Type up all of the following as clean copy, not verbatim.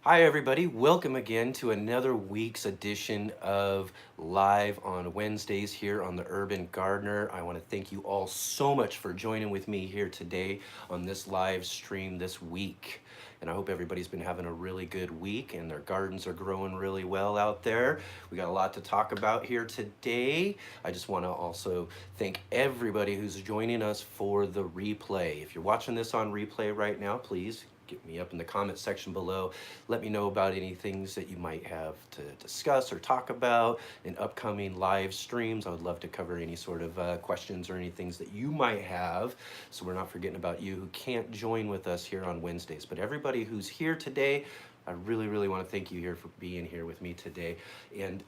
Hi, everybody. Welcome again to another week's edition of Live on Wednesdays here on the Urban Gardener. I want to thank you all so much for joining with me here today on this live stream this week. And I hope everybody's been having a really good week and their gardens are growing really well out there. We got a lot to talk about here today. I just want to also thank everybody who's joining us for the replay. If you're watching this on replay right now, please get me up in the comment section below. Let me know about any things that you might have to discuss or talk about in upcoming live streams. I would love to cover any sort of questions or any things that you might have, so we're not forgetting about you who can't join with us here on Wednesdays. But everybody who's here today, I really want to thank you here for being here with me today. And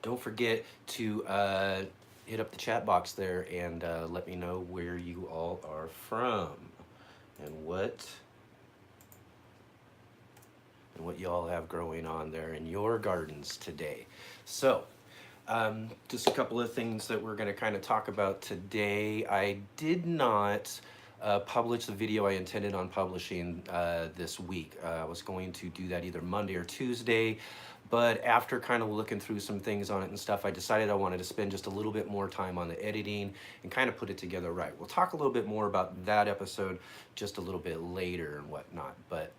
don't forget to hit up the chat box there and let me know where you all are from and what y'all have growing on there in your gardens today. So just a couple of things that we're going to kind of talk about today. I did not publish the video I intended on publishing this week. I was going to do that either Monday or Tuesday, but after kind of looking through some things on it and stuff, I decided I wanted to spend just a little bit more time on the editing and kind of put it together right. We'll talk a little bit more about that episode just a little bit later and whatnot, but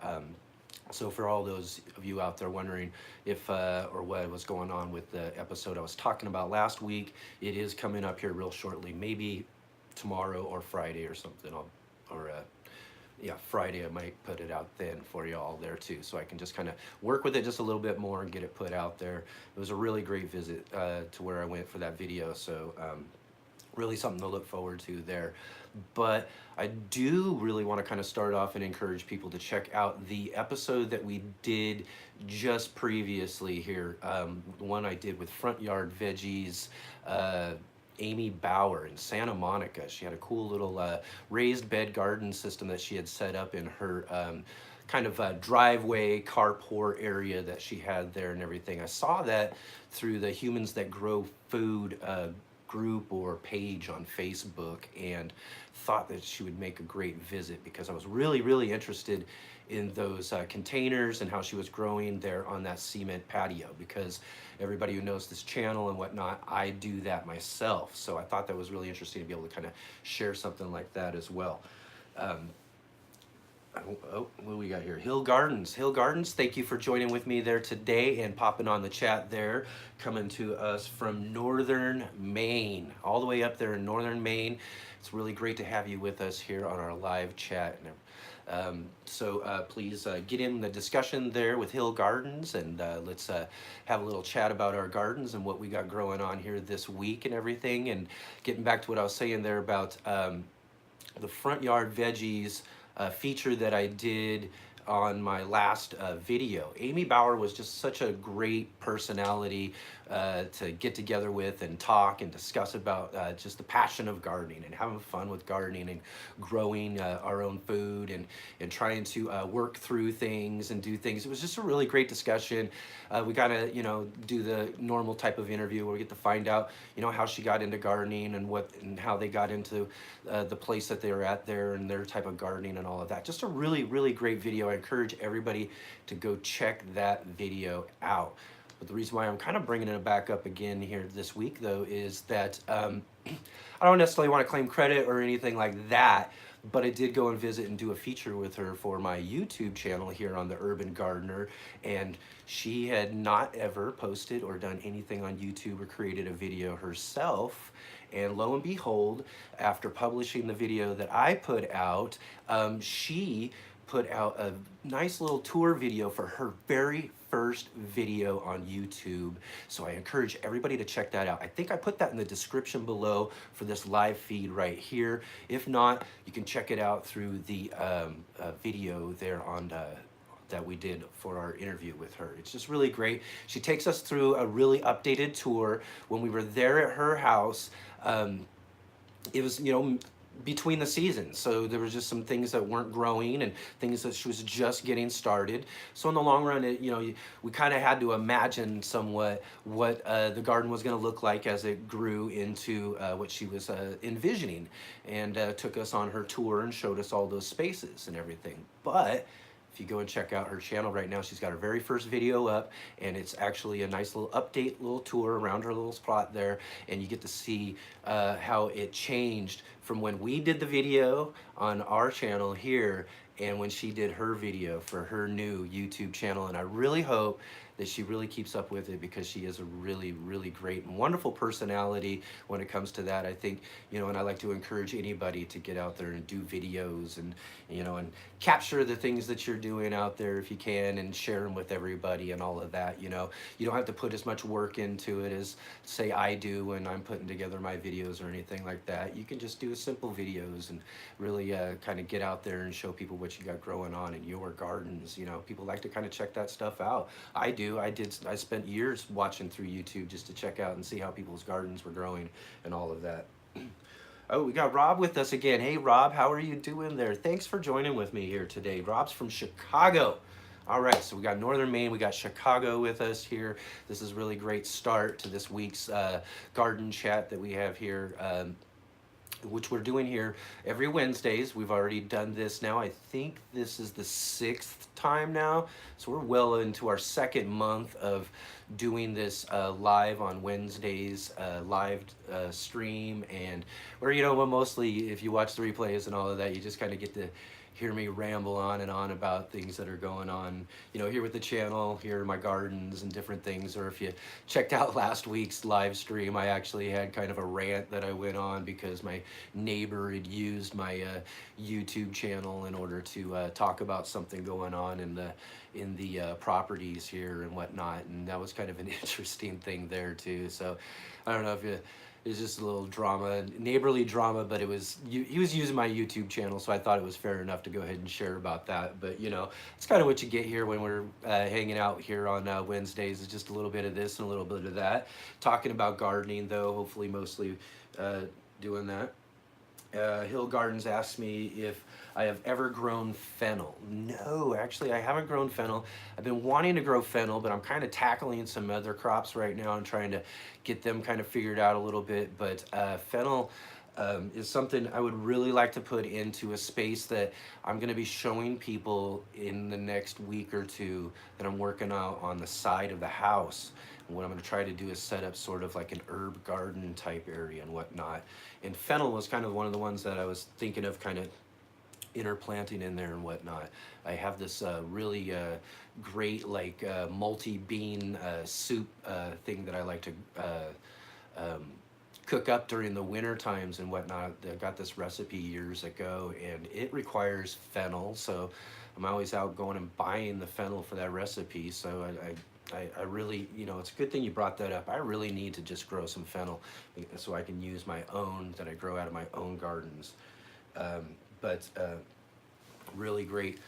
so for all those of you out there wondering if or what was going on with the episode I was talking about last week, it is coming up here real shortly, maybe tomorrow or Friday or something. Yeah, Friday I might put it out then for you all there too, so I can just kind of work with it just a little bit more and get it put out there. It was a really great visit to where I went for that video, so really something to look forward to there. But I do really want to kind of start off and encourage people to check out the episode that we did just previously here, the one I did with Front Yard Veggies, Amy Bauer in Santa Monica. She had a cool little raised bed garden system that she had set up in her kind of driveway carport area that she had there and everything. I saw that through the Humans That Grow Food group or page on Facebook and thought that she would make a great visit because I was really interested in those containers and how she was growing there on that cement patio, because everybody who knows this channel and whatnot, I do that myself. So I thought that was really interesting to be able to kind of share something like that as well. What do we got here? Hill Gardens. Hill Gardens, thank you for joining with me there today and popping on the chat there, coming to us from northern Maine, all the way up there in northern Maine. It's really great to have you with us here on our live chat. So please get in the discussion there with Hill Gardens, and let's have a little chat about our gardens and what we got growing on here this week and everything. And getting back to what I was saying there about the Front Yard Veggies feature that I did on my last video. Amy Bauer was just such a great personality to get together with and talk and discuss about just the passion of gardening and having fun with gardening and growing our own food and trying to work through things and do things. It was just a really great discussion. We got to, do the normal type of interview where we get to find out, how she got into gardening and how they got into the place that they were at there and their type of gardening and all of that. Just a really great video. I encourage everybody to go check that video out. But the reason why I'm kind of bringing it back up again here this week, though, is that I don't necessarily want to claim credit or anything like that, but I did go and visit and do a feature with her for my YouTube channel here on the Urban Gardener, and she had not ever posted or done anything on YouTube or created a video herself. And lo and behold, after publishing the video that I put out, she put out a nice little tour video for her very first video on YouTube. So I encourage everybody to check that out. I think I put that in the description below for this live feed right here. If not, you can check it out through the video there on that we did for our interview with her. It's just really great. She takes us through a really updated tour. When we were there at her house, it was, between the seasons, so there was just some things that weren't growing and things that she was just getting started. So in the long run, we kind of had to imagine somewhat what the garden was going to look like as it grew into what she was envisioning, and took us on her tour and showed us all those spaces and everything. But If you go and check out her channel right now, she's got her very first video up, and it's actually a nice little update, little tour around her little spot there, and you get to see how it changed from when we did the video on our channel here and when she did her video for her new YouTube channel. And I really hope that she really keeps up with it, because she is a really, really great and wonderful personality when it comes to that. I think, you know, and I like to encourage anybody to get out there and do videos and, you know, and capture the things that you're doing out there if you can, and share them with everybody and all of that. You know, you don't have to put as much work into it as, say, I do when I'm putting together my videos or anything like that. You can just do simple videos and really kind of get out there and show people what you got growing on in your gardens. You know, people like to kind of check that stuff out. I do. I spent years watching through YouTube just to check out and see how people's gardens were growing and all of that. Oh, we got Rob with us again. Hey, Rob, how are you doing there? Thanks for joining with me here today. Rob's from Chicago. All right, so we got Northern Maine, we got Chicago with us here. This is a really great start to this week's garden chat that we have here. Which we're doing here every Wednesdays. We've already done this now. I think this is the 6th time now. So we're well into our 2nd month of doing this live on Wednesdays, live stream. And where, you know, well, mostly if you watch the replays and all of that, you just kind of get to hear me ramble on and on about things that are going on, you know, here with the channel, here in my gardens and different things. Or if you checked out last week's live stream, I actually had kind of a rant that I went on because my neighbor had used my YouTube channel in order to talk about something going on in the properties here and whatnot. And that was kind of an interesting thing there too. So I don't know if you, it was just a little drama, neighborly drama, but it was, he was using my YouTube channel, so I thought it was fair enough to go ahead and share about that. But, you know, it's kind of what you get here when we're hanging out here on Wednesdays. It's just a little bit of this and a little bit of that. Talking about gardening, though, hopefully mostly doing that. Hill Gardens asked me if I have ever grown fennel. No, actually, I haven't grown fennel. I've been wanting to grow fennel, but I'm kind of tackling some other crops right now and trying to get them kind of figured out a little bit. But fennel is something I would really like to put into a space that I'm going to be showing people in the next week or two that I'm working out on the side of the house. And what I'm going to try to do is set up sort of like an herb garden type area and whatnot. And fennel was kind of one of the ones that I was thinking of kind of interplanting in there and whatnot. I have this really great like multi-bean soup thing that I like to cook up during the winter times and whatnot. I got this recipe years ago, and it requires fennel, so I'm always out going and buying the fennel for that recipe. So I really, you know, it's a good thing you brought that up. I really need to just grow some fennel so I can use my own that I grow out of my own gardens. But really great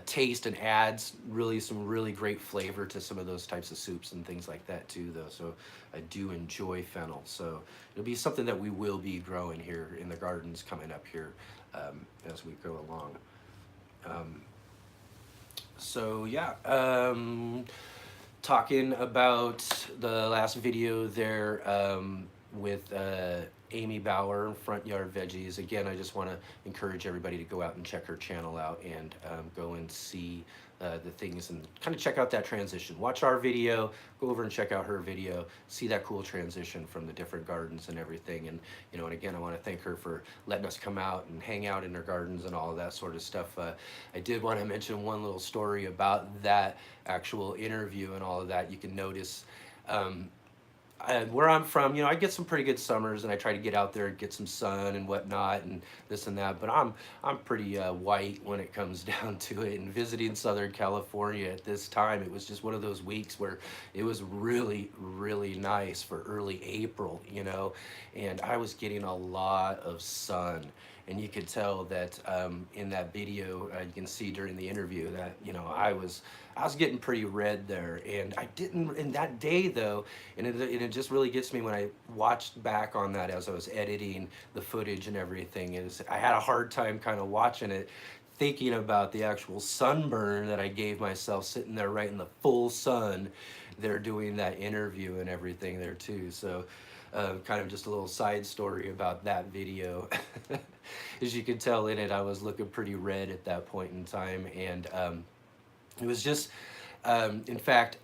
taste, and adds really some really great flavor to some of those types of soups and things like that too, though. So I do enjoy fennel. So it'll be something that we will be growing here in the gardens coming up here as we go along. So yeah, talking about the last video there with Amy Bauer, Front Yard Veggies. Again, I just want to encourage everybody to go out and check her channel out and go and see the things and kind of check out that transition. Watch our video, go over and check out her video, see that cool transition from the different gardens and everything. And, you know, and again, I want to thank her for letting us come out and hang out in her gardens and all of that sort of stuff. I did want to mention one little story about that actual interview and all of that. You can notice where I'm from, you know, I get some pretty good summers, and I try to get out there and get some sun and whatnot and this and that. But I'm pretty white when it comes down to it. And visiting Southern California at this time, it was just one of those weeks where it was really, really nice for early April, you know, and I was getting a lot of sun. And you could tell that in that video, you can see during the interview that, you know, I was getting pretty red there. And I didn't, in that day though, and it just really gets me when I watched back on that as I was editing the footage and everything, is I had a hard time kind of watching it, thinking about the actual sunburn that I gave myself sitting there right in the full sun there doing that interview and everything there too. So kind of just a little side story about that video. As you can tell in it, I was looking pretty red at that point in time, and it was just, in fact,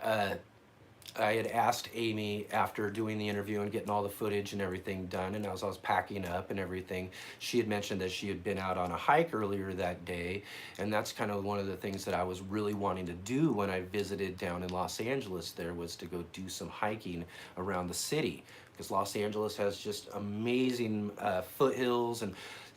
I had asked Amy after doing the interview and getting all the footage and everything done, and as I was packing up and everything, she had mentioned that she had been out on a hike earlier that day, and that's kind of one of the things that I was really wanting to do when I visited down in Los Angeles there, was to go do some hiking around the city, because Los Angeles has just amazing foothills and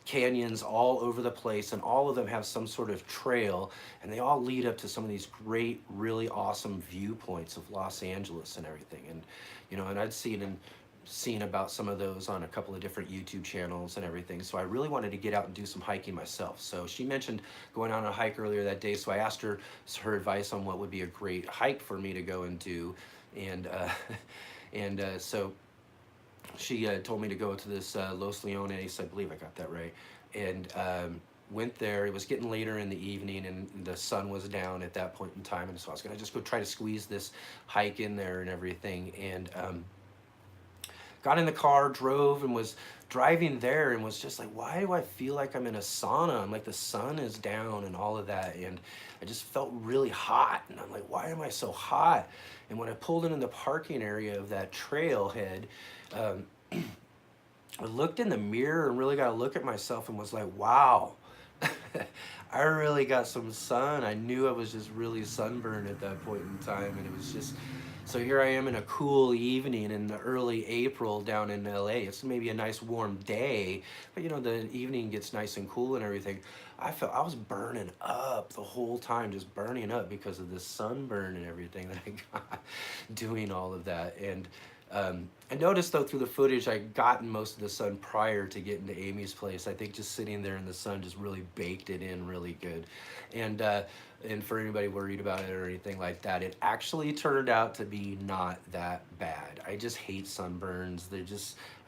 canyons all over the place, and all of them have some sort of trail, and they all lead up to some of these great, really awesome viewpoints of Los Angeles and everything. And and I'd seen about some of those on a couple of different YouTube channels and everything, so I really wanted to get out and do some hiking myself. So she mentioned going on a hike earlier that day, so I asked her advice on what would be a great hike for me to go and do, and so she told me to go to this Los Leones, I believe I got that right, and went there. It was getting later in the evening, and the sun was down at that point in time, and so I was gonna just go try to squeeze this hike in there and everything, and got in the car, drove, and was driving there, and was just like, why do I feel like I'm in a sauna? I'm like, the sun is down and all of that, and I just felt really hot, and I'm like, why am I so hot? And when I pulled into the parking area of that trailhead, I looked in the mirror and really got a look at myself and was like, wow, I really got some sun. I knew I was just really sunburned at that point in time, and it was just, so here I am in a cool evening in the early April down in LA. It's maybe a nice warm day, but the evening gets nice and cool and everything. I felt I was burning up the whole time, just burning up because of the sunburn and everything that I got doing all of that. And I noticed though through the footage I'd gotten most of the sun prior to getting to Amy's place. I think just sitting there in the sun just really baked it in really good. And for anybody worried about it or anything like that, it actually turned out to be not that bad. I just hate sunburns.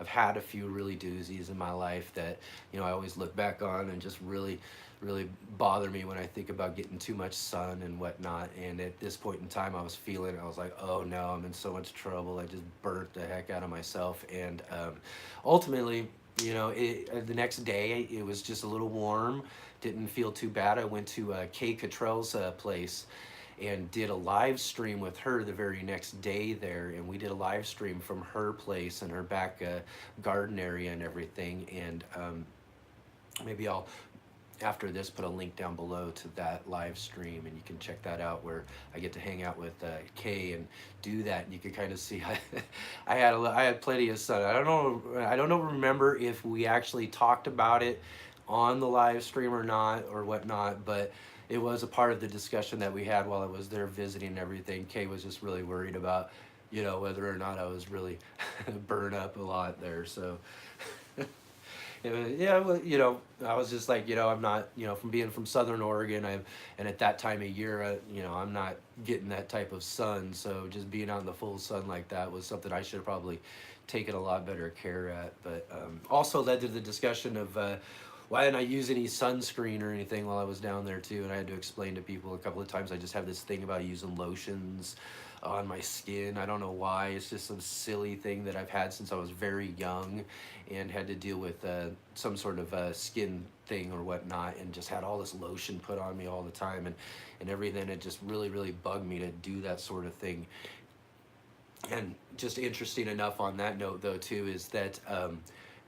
I've had a few really doozies in my life that I always look back on and just really bother me when I think about getting too much sun and whatnot. And at this point in time, I was like, oh no, I'm in so much trouble. I just burnt the heck out of myself. And ultimately, the next day, it was just a little warm. Didn't feel too bad. I went to Kay Cottrell's place and did a live stream with her the very next day there. And we did a live stream from her place and her back garden area and everything. And maybe I'll, after this, put a link down below to that live stream, and you can check that out, where I get to hang out with Kay and do that. And you can kind of see I had plenty of sun. I don't know remember if we actually talked about it on the live stream or not or whatnot, but it was a part of the discussion that we had while I was there visiting and everything. Kay was just really worried about whether or not I was really burn up a lot there. So yeah, well, I was just like, I'm not, from being from Southern Oregon, and at that time of year, I'm not getting that type of sun. So just being out in the full sun like that was something I should have probably taken a lot better care at. But also led to the discussion of why didn't I use any sunscreen or anything while I was down there too. And I had to explain to people a couple of times, I just have this thing about using lotions on my skin. I don't know why. It's just some silly thing that I've had since I was very young, and had to deal with some sort of skin thing or whatnot, and just had all this lotion put on me all the time and everything. It just really bugged me to do that sort of thing. And just interesting enough on that note though too, is that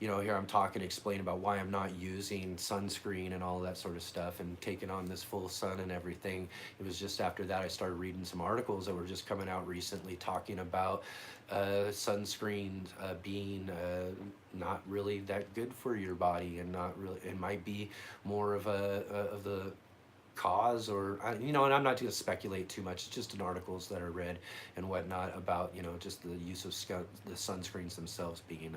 here I'm talking, explaining about why I'm not using sunscreen and all of that sort of stuff, and taking on this full sun and everything. It was just after that I started reading some articles that were just coming out recently talking about sunscreen being not really that good for your body, and not really, it might be more of the cause, or and I'm not going to speculate too much. It's just in articles that are read and whatnot about just the use of the sunscreens themselves being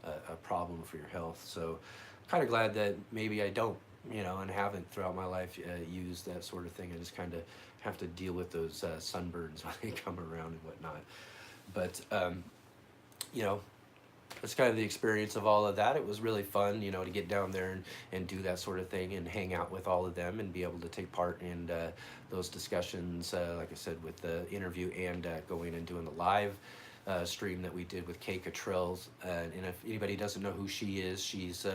a problem for your health. So kind of glad that maybe I don't and haven't throughout my life used that sort of thing. I just kind of have to deal with those sunburns when they come around and whatnot. But that's kind of the experience of all of that. It was really fun, to get down there and do that sort of thing and hang out with all of them and be able to take part in those discussions, like I said, with the interview and going and doing the live stream that we did with Kay Cottrell's. And if anybody doesn't know who she is, she's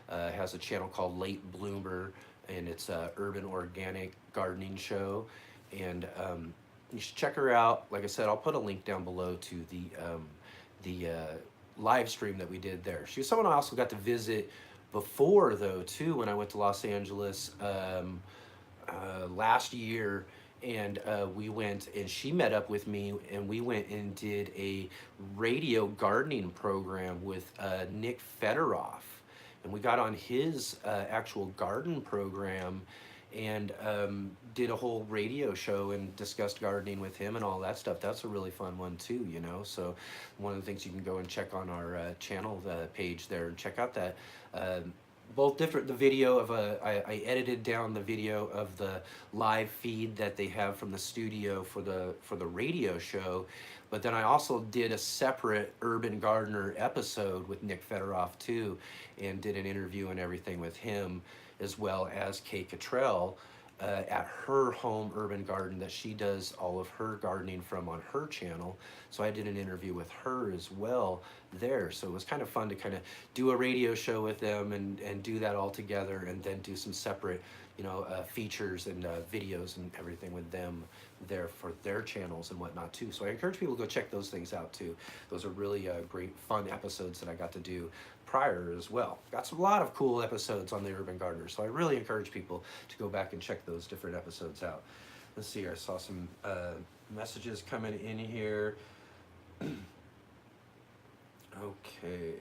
has a channel called Late Bloomer, and it's a urban organic gardening show. And you should check her out. Like I said, I'll put a link down below to the live stream that we did there. She was someone I also got to visit before, though, too, when I went to Los Angeles last year. And we went, and she met up with me, and we went and did a radio gardening program with Nick Federoff. And we got on his actual garden program, and did a whole radio show and discussed gardening with him and all that stuff. That's a really fun one too, you know. So one of the things, you can go and check on our channel page there and check out that both different, the video of I edited down the video of the live feed that they have from the studio for the radio show, but then I also did a separate Urban Gardener episode with Nick Federoff too, and did an interview and everything with him, as well as Kay Cottrell at her home urban garden that she does all of her gardening from on her channel. So I did an interview with her as well there. So it was kind of fun to kind of do a radio show with them and do that all together, and then do some separate, you know, features and videos and everything with them there for their channels and whatnot too. So I encourage people to go check those things out too. Those are really great fun episodes that I got to do prior as well. Got a lot of cool episodes on the Urban Gardener, so I really encourage people to go back and check those different episodes out. Let's see, I saw some messages coming in here. Okay.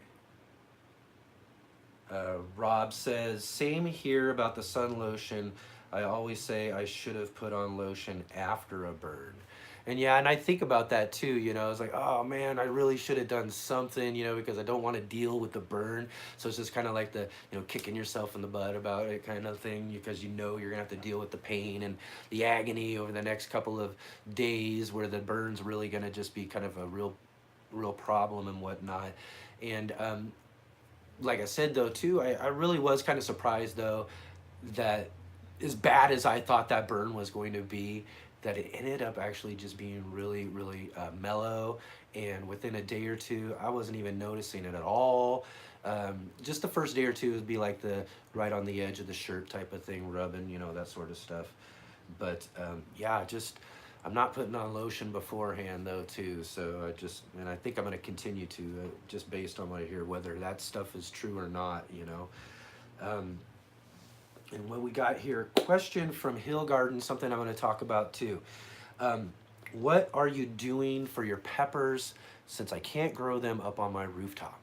Rob says, same here about the sun lotion. I always say I should have put on lotion after a burn. And yeah, and I think about that too, you know. It's like, oh man, I really should have done something, you know, because I don't want to deal with the burn. So it's just kind of like the, you know, kicking yourself in the butt about it kind of thing, because you know you're gonna have to deal with the pain and the agony over the next couple of days, where the burn's really gonna just be kind of a real problem and whatnot. And like I said though too, I really was kind of surprised though that, as bad as I thought that burn was going to be, that it ended up actually just being really mellow, and within a day or two I wasn't even noticing it at all. Just the first day or two would be like the right on the edge of the shirt type of thing, rubbing, you know, that sort of stuff. But yeah, just I'm not putting on lotion beforehand though too, so I think I'm going to continue to, just based on what I hear, whether that stuff is true or not, you know. And what we got here, question from Hill Garden, something I'm going to talk about too. What are you doing for your peppers, since I can't grow them up on my rooftop?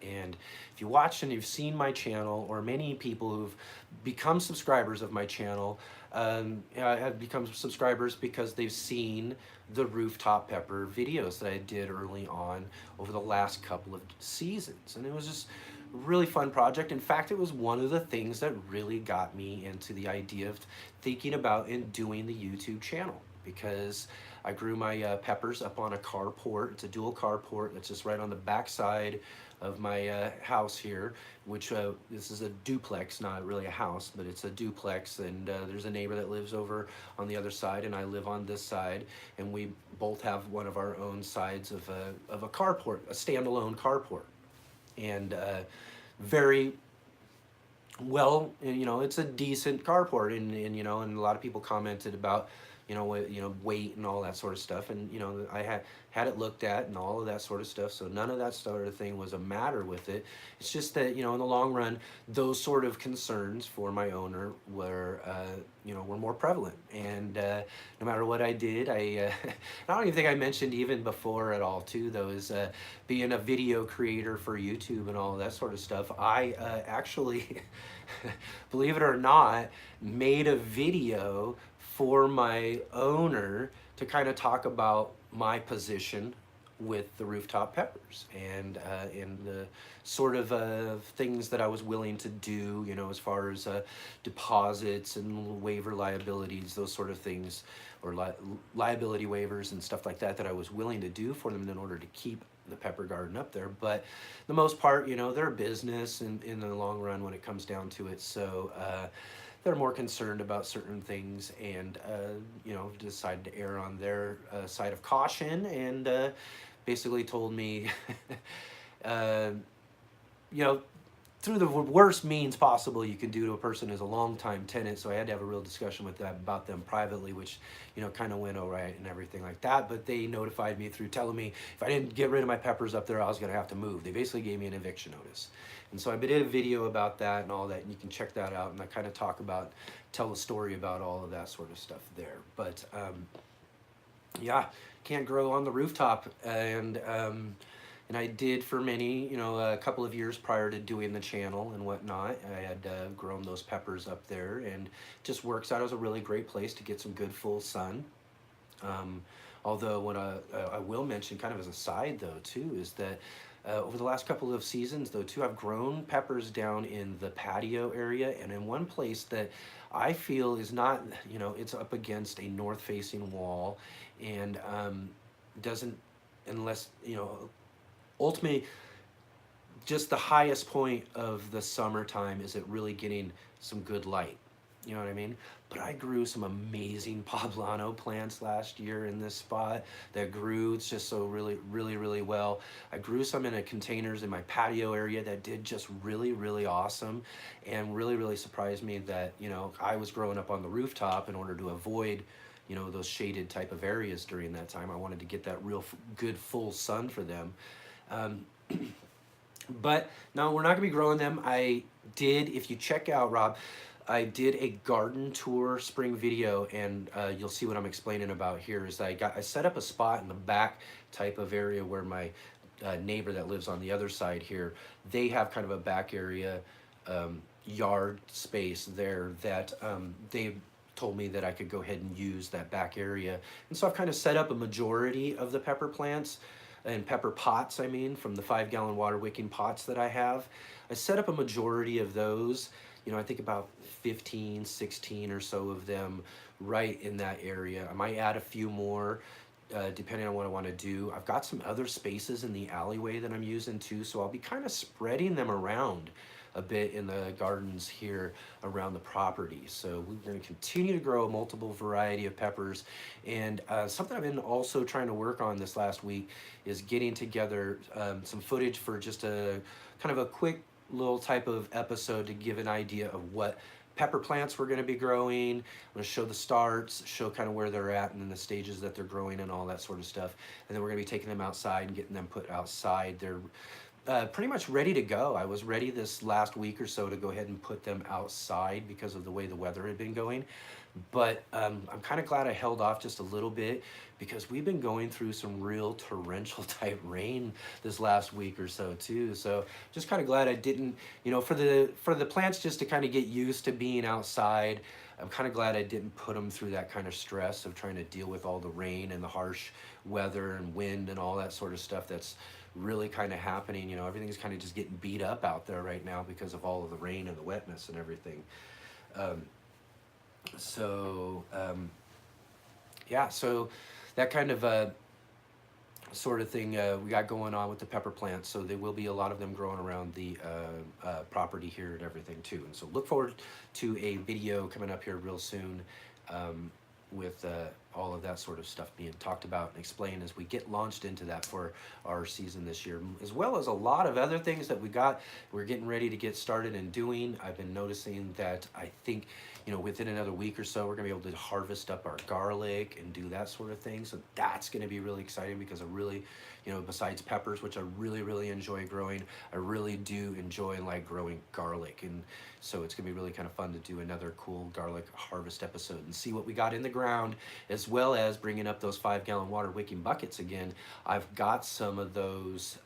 And if you watch and you've seen my channel, or many people who've become subscribers of my channel have become subscribers because they've seen the rooftop pepper videos that I did early on over the last couple of seasons. And it was just a really fun project. In fact, it was one of the things that really got me into the idea of thinking about and doing the YouTube channel, because I grew my peppers up on a carport. It's a dual carport that's just right on the back side of my house here, which this is a duplex, not really a house, but it's a duplex, and there's a neighbor that lives over on the other side, and I live on this side, and we both have one of our own sides of a carport, a standalone carport. And very well, you know, it's a decent carport, and you know, and a lot of people commented about, you know, weight and all that sort of stuff, and you know, I had it looked at and all of that sort of stuff, so none of that sort of thing was a matter with it. It's just that, you know, in the long run, those sort of concerns for my owner were, you know, were more prevalent. And no matter what I did, I don't even think I mentioned even before at all too, though, is being a video creator for YouTube and all of that sort of stuff. I actually, believe it or not, made a video for my owner to kind of talk about my position with the rooftop peppers, and the sort of things that I was willing to do, you know, as far as deposits and waiver liabilities, those sort of things, or liability waivers and stuff like that, that I was willing to do for them in order to keep the pepper garden up there. But the most part, you know, they're a business in the long run when it comes down to it. So they're more concerned about certain things, and you know, decided to err on their side of caution, and basically told me, uh, you know, through the worst means possible you can do to a person as a longtime tenant. So I had to have a real discussion with them about them privately, which, you know, kind of went all right and everything like that. But they notified me through telling me if I didn't get rid of my peppers up there, I was going to have to move. They basically gave me an eviction notice. And so I did a video about that and all that, and you can check that out. And I kind of tell a story about all of that sort of stuff there. But yeah, can't grow on the rooftop. And I did for many, you know, a couple of years prior to doing the channel and whatnot. I had grown those peppers up there, and just works out as a really great place to get some good full sun. Although what I will mention kind of as a side though too is that over the last couple of seasons though too, I've grown peppers down in the patio area, and in one place that I feel is not, you know, it's up against a north facing wall, and doesn't, unless, you know, ultimately just the highest point of the summertime is it really getting some good light, you know what I mean? But I grew some amazing poblano plants last year in this spot that grew just so really well. I grew some in containers in my patio area that did just really awesome, and really surprised me that, you know, I was growing up on the rooftop in order to avoid, you know, those shaded type of areas during that time. I wanted to get that real good full sun for them. But no, we're not gonna be growing them. I did, if you check out, Rob, I did a garden tour spring video, and you'll see what I'm explaining about here is I set up a spot in the back type of area where my neighbor that lives on the other side here, they have kind of a back area yard space there that they told me that I could go ahead and use that back area. And so I've kind of set up a majority of the pepper plants and pepper pots, I mean, from the 5-gallon water wicking pots that I have. I set up a majority of those, you know, I think about 15, 16 or so of them right in that area. I might add a few more depending on what I want to do. I've got some other spaces in the alleyway that I'm using too, so I'll be kind of spreading them around a bit in the gardens here around the property. So we're going to continue to grow a multiple variety of peppers. And something I've been also trying to work on this last week is getting together some footage for just a kind of a quick little type of episode to give an idea of what pepper plants we're going to be growing. I'm going to show the starts, show kind of where they're at and then the stages that they're growing and all that sort of stuff. And then we're going to be taking them outside and getting them put outside. They're pretty much ready to go. I was ready this last week or so to go ahead and put them outside because of the way the weather had been going. But I'm kind of glad I held off just a little bit because we've been going through some real torrential type rain this last week or so too. So just kind of glad I didn't, you know, for the plants just to kind of get used to being outside. I'm kind of glad I didn't put them through that kind of stress of trying to deal with all the rain and the harsh weather and wind and all that sort of stuff that's really kind of happening. You know, everything's kind of just getting beat up out there right now because of all of the rain and the wetness and everything. Yeah, so that kind of sort of thing we got going on with the pepper plants. So there will be a lot of them growing around the property here and everything too. And so look forward to a video coming up here real soon with all of that sort of stuff being talked about and explained as we get launched into that for our season this year, as well as a lot of other things that we're getting ready to get started and doing. I've been noticing that I think, you know, within another week or so, we're gonna be able to harvest up our garlic and do that sort of thing. So that's gonna be really exciting because I really, you know, besides peppers, which I really enjoy growing, I really do enjoy and like growing garlic. And so it's gonna be really kind of fun to do another cool garlic harvest episode and see what we got in the ground, as well as bringing up those 5-gallon water wicking buckets again. I've got some of those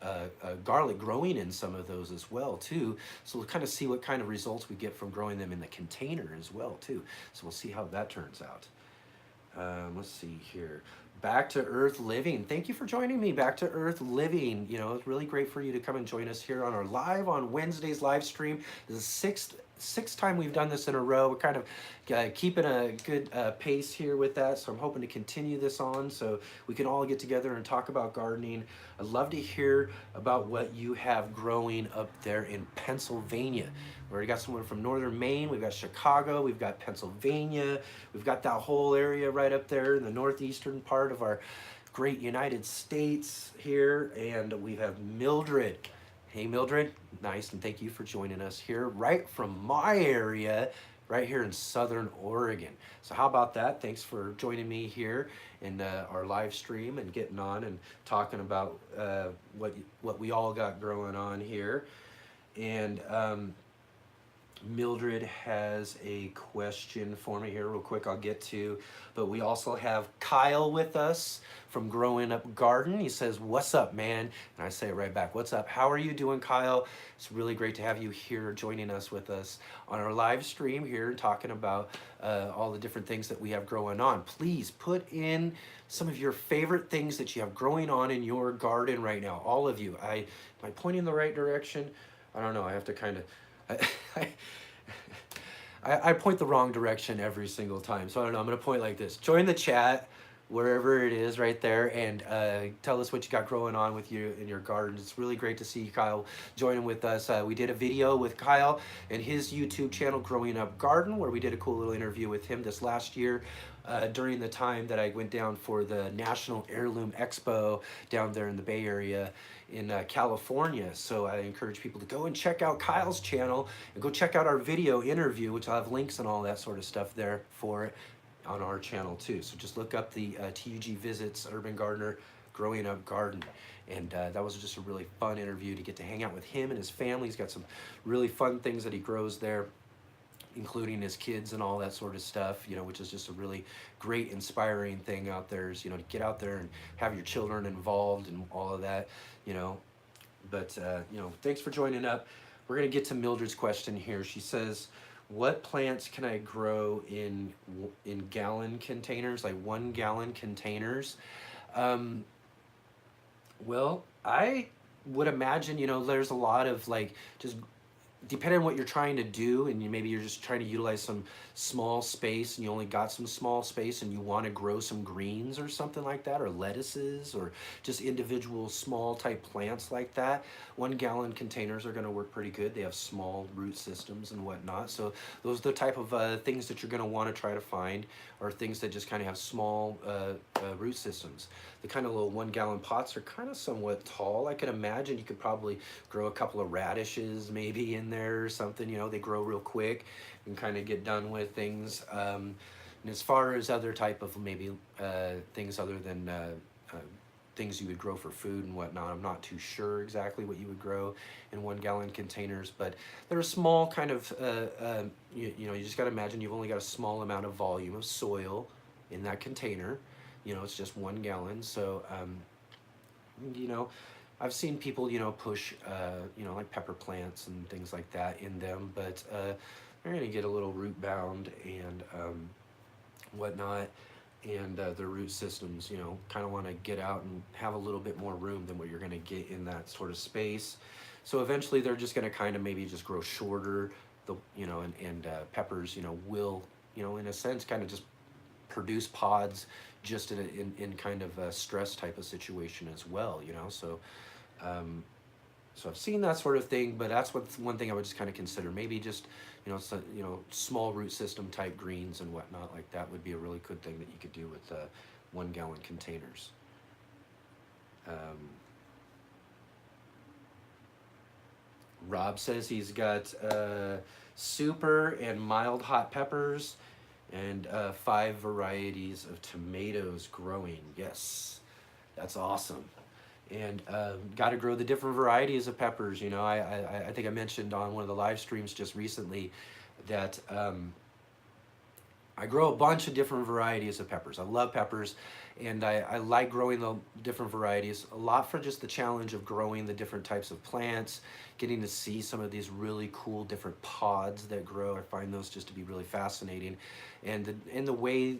garlic growing in some of those as well too. So we'll kind of see what kind of results we get from growing them in the container as well too. So we'll see how that turns out. Let's see here. Back to Earth Living. Thank you for joining me. Back to Earth Living. You know, it's really great for you to come and join us here on our live on Wednesdays live stream. This is sixth time we've done this in a row. We're kind of keeping a good pace here with that, so I'm hoping to continue this on so we can all get together and talk about gardening. I'd love to hear about what you have growing up there in Pennsylvania. We already got someone from northern Maine, we've got Chicago, we've got Pennsylvania, we've got that whole area right up there in the northeastern part of our great United States here, and we have Mildred. Hey Mildred, nice, and thank you for joining us here right from my area, right here in Southern Oregon. So how about that? Thanks for joining me here in our live stream and getting on and talking about what we all got growing on here. And Mildred has a question for me here real quick I'll get to, but we also have Kyle with us from Growing Up Garden. He says, what's up, man? And I say it right back, what's up? How are you doing, Kyle? It's really great to have you here joining us with us on our live stream here, talking about all the different things that we have growing on. Please put in some of your favorite things that you have growing on in your garden right now, all of you. Am I pointing in the right direction? I don't know, I have to kind of, I point the wrong direction every single time, so I don't know. I'm gonna point like this. Join the chat wherever it is right there, and tell us what you got growing on with you in your garden. It's really great to see Kyle joining with us. We did a video with Kyle and his YouTube channel, Growing Up Garden, where we did a cool little interview with him this last year during the time that I went down for the National Heirloom Expo down there in the Bay Area in California. So I encourage people to go and check out Kyle's channel and go check out our video interview, which I'll have links and all that sort of stuff there for it on our channel too. So just look up the t.U.G Visits Urban Gardener Growing Up Garden. And that was just a really fun interview to get to hang out with him and his family. He's got some really fun things that he grows there, including his kids and all that sort of stuff, you know, which is just a really great, inspiring thing out there is, you know, to get out there and have your children involved and all of that, you know. But, you know, thanks for joining up. We're going to get to Mildred's question here. She says, what plants can I grow in gallon containers, like 1 gallon containers? Well, I would imagine, you know, there's a lot of like just depending on what you're trying to do, and maybe you're just trying to utilize some small space and you only got some small space and you want to grow some greens or something like that, or lettuces, or just individual small type plants like that, 1 gallon containers are going to work pretty good. They have small root systems and whatnot. So those are the type of things that you're going to want to try to find, are things that just kind of have small root systems. The kind of little 1 gallon pots are kind of somewhat tall. I could imagine you could probably grow a couple of radishes maybe in there or something. You know, they grow real quick and kind of get done with things. And as far as other type of maybe things other than things you would grow for food and whatnot, I'm not too sure exactly what you would grow in 1 gallon containers, but they're a small kind of, you know, you just got to imagine you've only got a small amount of volume of soil in that container. You know, it's just 1 gallon. So, you know, I've seen people, you know, push, you know, like pepper plants and things like that in them, but they're going to get a little root bound and whatnot. And their root systems, you know, kind of want to get out and have a little bit more room than what you're going to get in that sort of space. So eventually they're just going to kind of maybe just grow shorter, you know, and peppers, you know, will, you know, in a sense kind of just produce pods just in kind of a stress type of situation as well, you know. So so I've seen that sort of thing, but that's one thing I would just kind of consider. Maybe just, you know, small root system type greens and whatnot like that would be a really good thing that you could do with 1 gallon containers. Rob says he's got super and mild hot peppers and 5 varieties of tomatoes growing. Yes, that's awesome. And got to grow the different varieties of peppers. You know, I think I mentioned on one of the live streams just recently that I grow a bunch of different varieties of peppers. I love peppers, and I like growing the different varieties, a lot for just the challenge of growing the different types of plants, getting to see some of these really cool different pods that grow. I find those just to be really fascinating, and the way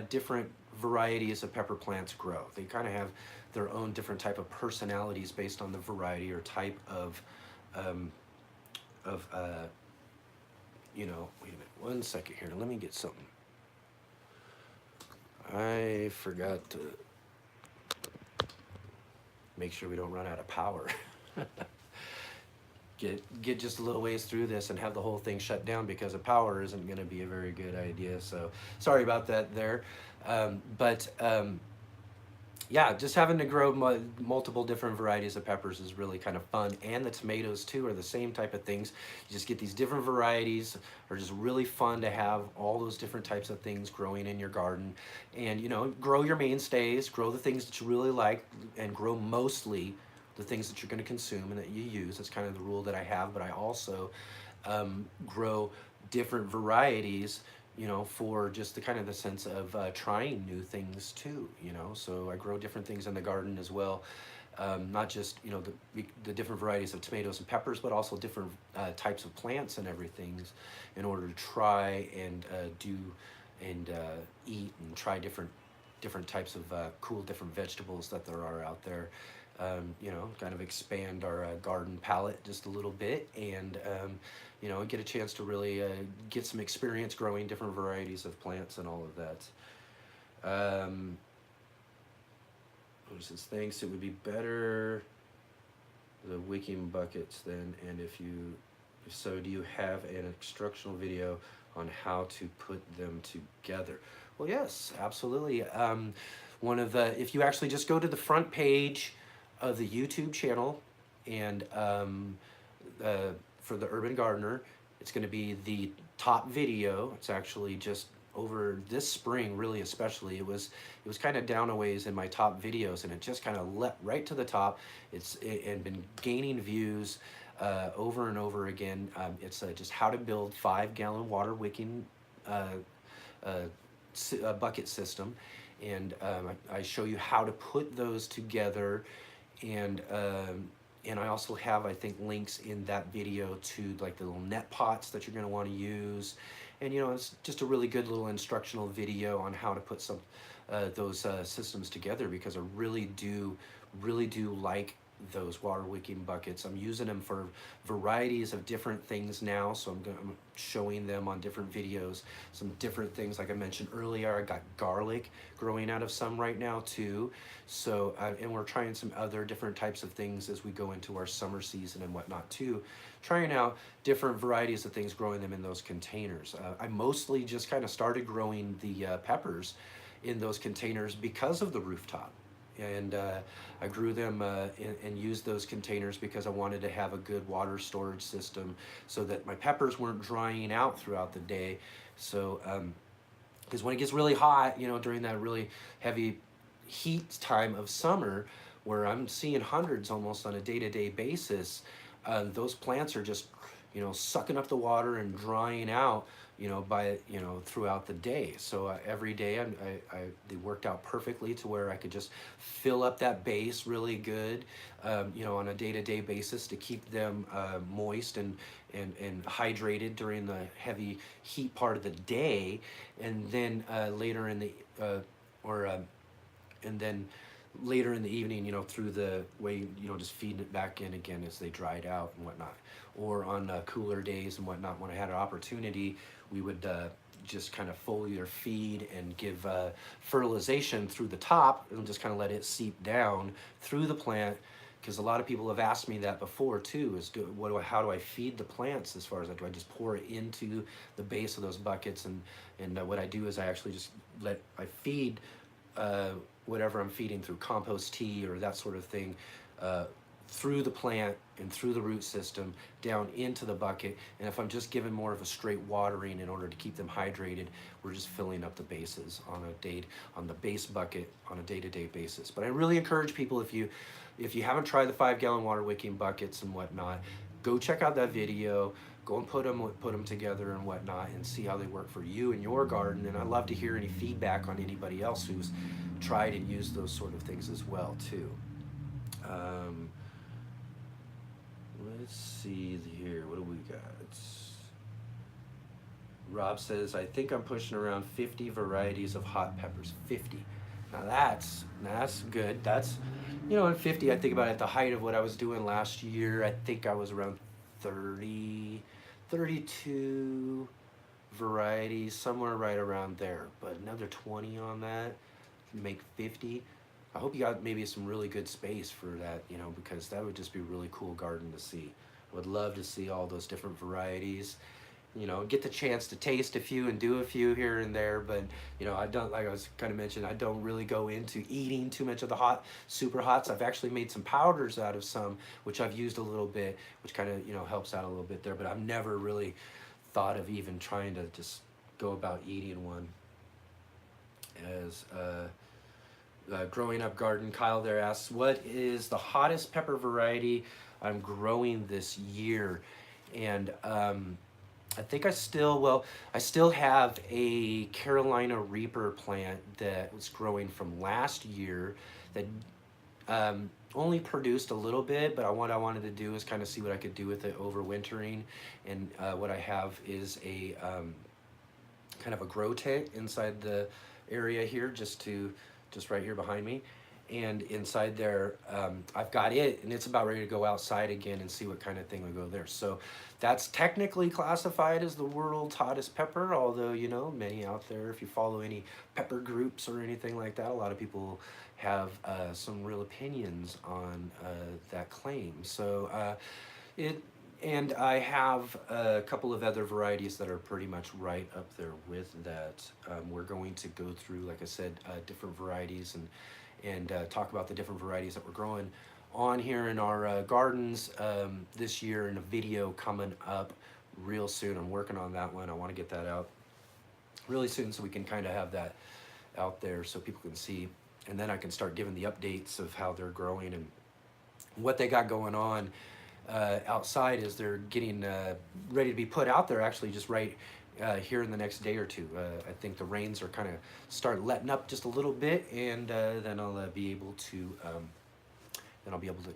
different varieties of pepper plants grow. They kind of have their own different type of personalities based on the variety or type of you know, wait a minute, 1 second here. Let me get something. I forgot to make sure we don't run out of power. Get just a little ways through this and have the whole thing shut down because of power isn't going to be a very good idea. So sorry about that there. yeah, just having to grow multiple different varieties of peppers is really kind of fun. And the tomatoes too are the same type of things. You just get these different varieties, are just really fun to have all those different types of things growing in your garden. And you know, grow your mainstays, grow the things that you really like, and grow mostly the things that you're going to consume and that you use. That's kind of the rule that I have. But I also grow different varieties, you know, for just the kind of the sense of trying new things too, you know. So I grow different things in the garden as well, not just, you know, the different varieties of tomatoes and peppers, but also different types of plants and everything, in order to try and do and eat and try different types of cool different vegetables that there are out there. You know, kind of expand our garden palette just a little bit, and you know, get a chance to really get some experience growing different varieties of plants and all of that. What is this? Thanks. It would be better the wicking buckets then, and if so, do you have an instructional video on how to put them together? Well, yes, absolutely. One of the, if you actually just go to the front page of the YouTube channel, and for the Urban Gardener, it's going to be the top video. It's actually just over this spring, really, especially. It was kind of down a ways in my top videos, and it just kind of leapt right to the top. And been gaining views over and over again. It's just how to build 5-gallon water wicking bucket system, and I show you how to put those together, and I also have, I think, links in that video to like the little net pots that you're going to want to use. And you know, it's just a really good little instructional video on how to put some those systems together, because I really do like those water wicking buckets. I'm using them for varieties of different things now, so I'm showing them on different videos, some different things. Like I mentioned earlier, I got garlic growing out of some right now too. So and we're trying some other different types of things as we go into our summer season and whatnot too, trying out different varieties of things, growing them in those containers. I mostly just kind of started growing the peppers in those containers because of the rooftop. And I grew them and used those containers because I wanted to have a good water storage system, so that my peppers weren't drying out throughout the day. So, because when it gets really hot, you know, during that really heavy heat time of summer, where I'm seeing hundreds almost on a day-to-day basis, those plants are just, you know, sucking up the water and drying out, you know, by, you know, throughout the day. So every day they worked out perfectly to where I could just fill up that base really good, you know, on a day-to-day basis, to keep them moist and hydrated during the heavy heat part of the day. And then later in the and then later in the evening, you know, through the way, you know, just feeding it back in again as they dried out and whatnot. Or on cooler days and whatnot, when I had an opportunity, we would just kind of foliar feed and give fertilization through the top, and just kind of let it seep down through the plant. Because a lot of people have asked me that before too, is how do I feed the plants, as far as do I just pour it into the base of those buckets? And what I do is I actually just I feed whatever I'm feeding through compost tea or that sort of thing, through the plant and through the root system down into the bucket. And if I'm just giving more of a straight watering in order to keep them hydrated, we're just filling up the bases on the base bucket on a day-to-day basis. But I really encourage people, if you haven't tried the 5-gallon water wicking buckets and whatnot, go check out that video. Go and put them together and whatnot, and see how they work for you in your garden. And I'd love to hear any feedback on anybody else who's tried and used those sort of things as well too. Let's see here. What do we got? Rob says, I think I'm pushing around 50 varieties of hot peppers. 50. Now that's good. That's, you know, in 50, I think about at the height of what I was doing last year, I think I was around 32 varieties, somewhere right around there. But another 20 on that, make 50. I hope you got maybe some really good space for that, you know, because that would just be a really cool garden to see. Would love to see all those different varieties. get the chance to taste a few and do a few here and there. But I don't, like I was kind of mentioned, I don't really go into eating too much of the super hots. I've actually made some powders out of some, which I've used a little bit, which kind of helps out a little bit there. But I've never really thought of even trying to just go about eating one. As growing up garden, Kyle there asks, what is the hottest pepper variety I'm growing this year? And I think I still have a Carolina Reaper plant that was growing from last year that only produced a little bit, but what I wanted to do is kind of see what I could do with it over wintering. And what I have is a kind of a grow tent inside the area here, just right here behind me. And inside there, I've got it, and it's about ready to go outside again and see what kind of thing would go there. So that's technically classified as the world's hottest pepper, although, many out there, if you follow any pepper groups or anything like that, a lot of people have some real opinions on that claim. So and I have a couple of other varieties that are pretty much right up there with that. We're going to go through, like I said, different varieties and talk about the different varieties that we're growing on here in our gardens this year in a video coming up real soon. I'm working on that one. I want to get that out really soon so we can kind of have that out there so people can see. And then I can start giving the updates of how they're growing and what they got going on outside as they're getting ready to be put out there, actually just right here in the next day or two. I think the rains are kind of start letting up just a little bit, and then I'll be able to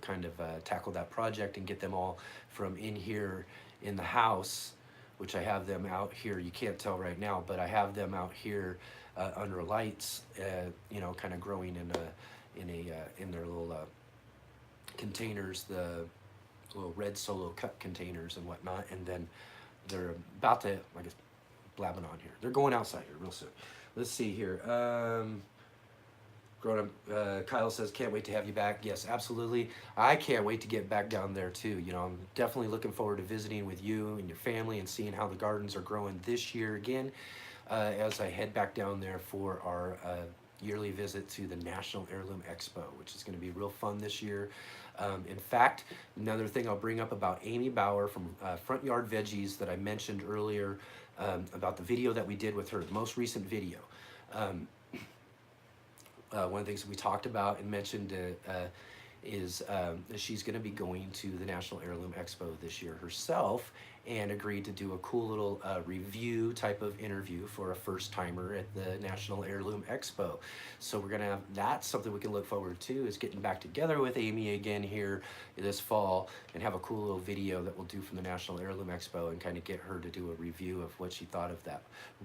kind of tackle that project and get them all from in here in the house, which I have them out here. You can't tell right now, but I have them out here under lights, kind of growing in their little containers, the little red Solo Cup containers and whatnot. And then they're about to, I guess, blabbing on here. They're going outside here real soon. Let's see here. Growing up, Kyle says, can't wait to have you back. Yes, absolutely. I can't wait to get back down there too. I'm definitely looking forward to visiting with you and your family and seeing how the gardens are growing this year again as I head back down there for our yearly visit to the National Heirloom Expo, which is going to be real fun this year. In fact, another thing I'll bring up about Amy Bauer from Front Yard Veggies that I mentioned earlier about the video that we did with her, the most recent video. One of the things that we talked about and mentioned is she's going to be going to the National Heirloom Expo this year herself, and agreed to do a cool little review type of interview for a first timer at the National Heirloom Expo. So we're gonna have, that's something we can look forward to, is getting back together with Amy again here this fall and have a cool little video that we'll do from the National Heirloom Expo and kind of get her to do a review of what she thought of that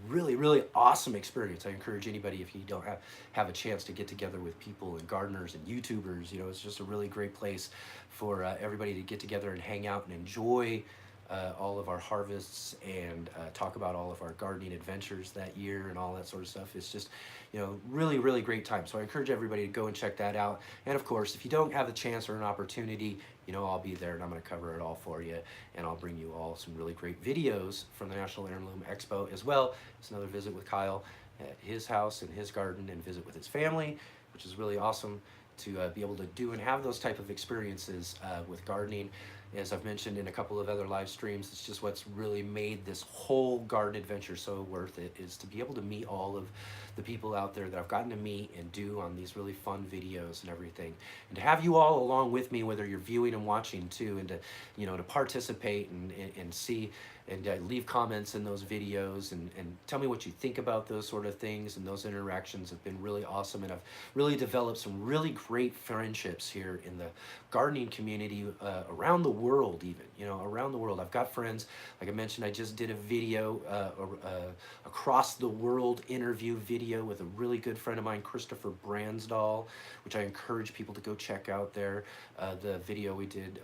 really, really awesome experience. I encourage anybody, if you don't have a chance to get together with people and gardeners and YouTubers, it's just a really great place for everybody to get together and hang out and enjoy all of our harvests and talk about all of our gardening adventures that year and all that sort of stuff. It's just, really, really great time. So I encourage everybody to go and check that out. And of course, if you don't have a chance or an opportunity, I'll be there and I'm going to cover it all for you. And I'll bring you all some really great videos from the National Heirloom Expo as well. It's another visit with Kyle at his house and his garden and visit with his family, which is really awesome to be able to do and have those type of experiences with gardening. As I've mentioned in a couple of other live streams, it's just what's really made this whole garden adventure so worth it, is to be able to meet all of the people out there that I've gotten to meet and do on these really fun videos and everything. And to have you all along with me, whether you're viewing and watching too, and to, to participate and see and leave comments in those videos and tell me what you think about those sort of things. And those interactions have been really awesome, and I've really developed some really great friendships here in the gardening community around the world, even around the world. I've got friends, like I mentioned, I just did a video, across the world interview video with a really good friend of mine, Christopher Bransdahl, which I encourage people to go check out there. The video we did,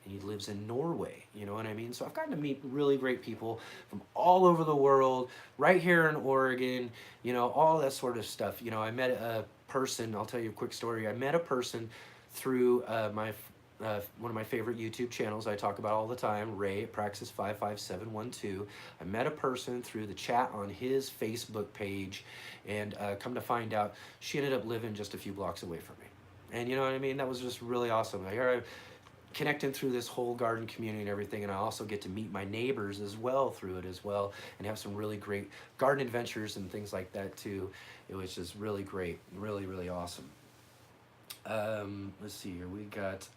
he lives in Norway, you know what I mean? So I've gotten to meet really great people from all over the world, right here in Oregon, all that sort of stuff. I met a person, I'll tell you a quick story. I met a person through my one of my favorite YouTube channels I talk about all the time, Ray at Praxis 55712. I met a person through the chat on his Facebook page, and come to find out, she ended up living just a few blocks away from me. And you know what I mean? That was just really awesome. I connecting through this whole garden community and everything, and I also get to meet my neighbors as well through it as well, and have some really great garden adventures and things like that too. It was just really great, really, really awesome. Let's see here. We got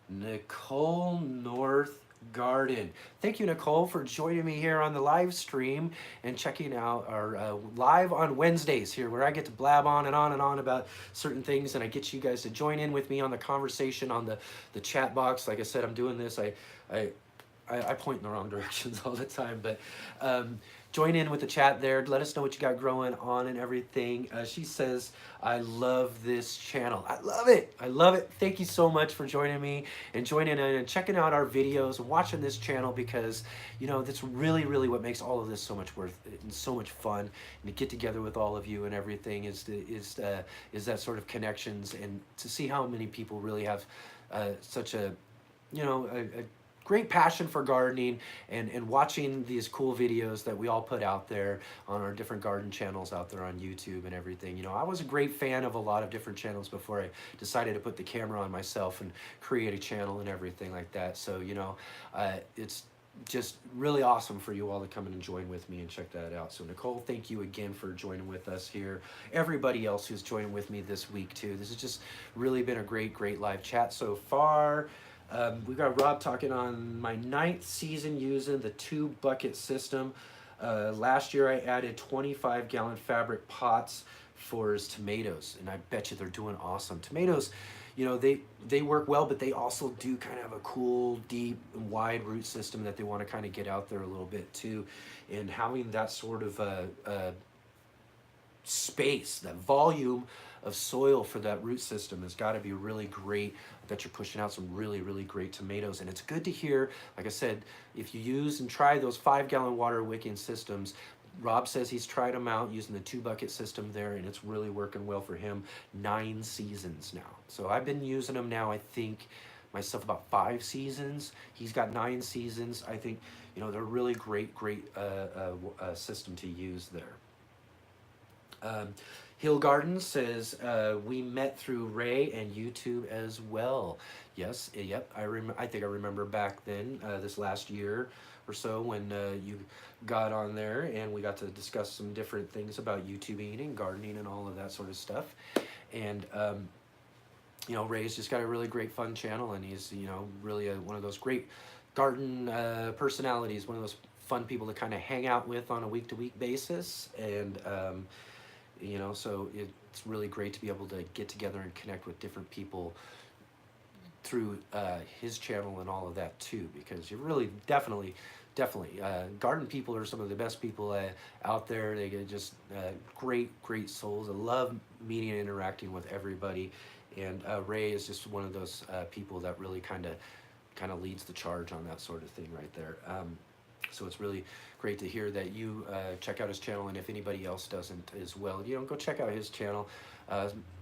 Nicole North Garden. Thank you, Nicole, for joining me here on the live stream and checking out our live on Wednesdays here, where I get to blab on and on and on about certain things, and I get you guys to join in with me on the conversation on the chat box. Like I said, I'm doing this. I point in the wrong directions all the time, but join in with the chat there. Let us know what you got growing on and everything. She says, I love this channel. I love it. I love it. Thank you so much for joining me and joining in and checking out our videos and watching this channel, because, you know, that's really, really what makes all of this so much worth it and so much fun. And to get together with all of you and everything is that sort of connections, and to see how many people really have such a, you know, a great passion for gardening, and watching these cool videos that we all put out there on our different garden channels out there on YouTube and everything. You know, I was a great fan of a lot of different channels before I decided to put the camera on myself and create a channel and everything like that. So, you know, it's just really awesome for you all to come in and join with me and check that out. So Nicole, thank you again for joining with us here. Everybody else who's joining with me this week too. This has just really been a great live chat so far. We got Rob talking on my 9th season using the 2-bucket system. Last year I added 25-gallon fabric pots for his tomatoes, and I bet you they're doing awesome. Tomatoes, you know, they work well, but they also do kind of have a cool, deep, and wide root system that they want to kind of get out there a little bit too. And having that sort of space, that volume of soil for that root system has got to be really great. I bet you're pushing out some really great tomatoes. And it's good to hear, like I said, if you use and try those 5-gallon water wicking systems. Rob says he's tried them out using the 2-bucket system there, and it's really working well for him. 9 seasons now. So I've been using them now, I think, myself about 5 seasons. He's got 9 seasons. I think, you know, they're really great system to use there. Hill Garden says, we met through Ray and YouTube as well. Yes, yep, I think I remember back then, this last year or so, when you got on there and we got to discuss some different things about YouTubing and gardening and all of that sort of stuff. And, you know, Ray's just got a really great fun channel, and he's, you know, really one of those great garden personalities, one of those fun people to kind of hang out with on a week-to-week basis. And, you know, so it's really great to be able to get together and connect with different people through his channel and all of that too, because you really definitely garden people are some of the best people out there. They get just great souls. I love meeting and interacting with everybody, and Ray is just one of those people that really kind of leads the charge on that sort of thing right there. So it's really great to hear that you check out his channel, and if anybody else doesn't as well, you know, go check out his channel.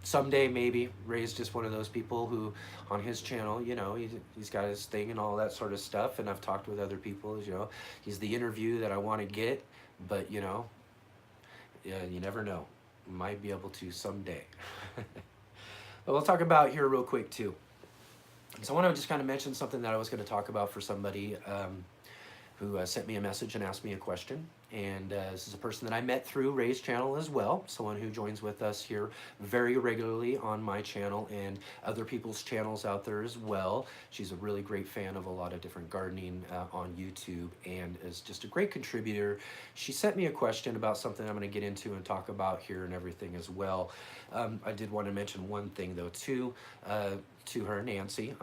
Someday maybe. Ray's just one of those people who on his channel, you know, he's got his thing and all that sort of stuff, and I've talked with other people, you know, he's the interview that I want to get, but you know, you never know, might be able to someday. But we'll talk about here real quick too. So I want to just kind of mention something that I was going to talk about for somebody who sent me a message and asked me a question. And this is a person that I met through Ray's channel as well, someone who joins with us here very regularly on my channel and other people's channels out there as well. She's a really great fan of a lot of different gardening on YouTube, and is just a great contributor. She sent me a question about something I'm going to get into and talk about here and everything as well. I did want to mention one thing though too, to her, Nancy.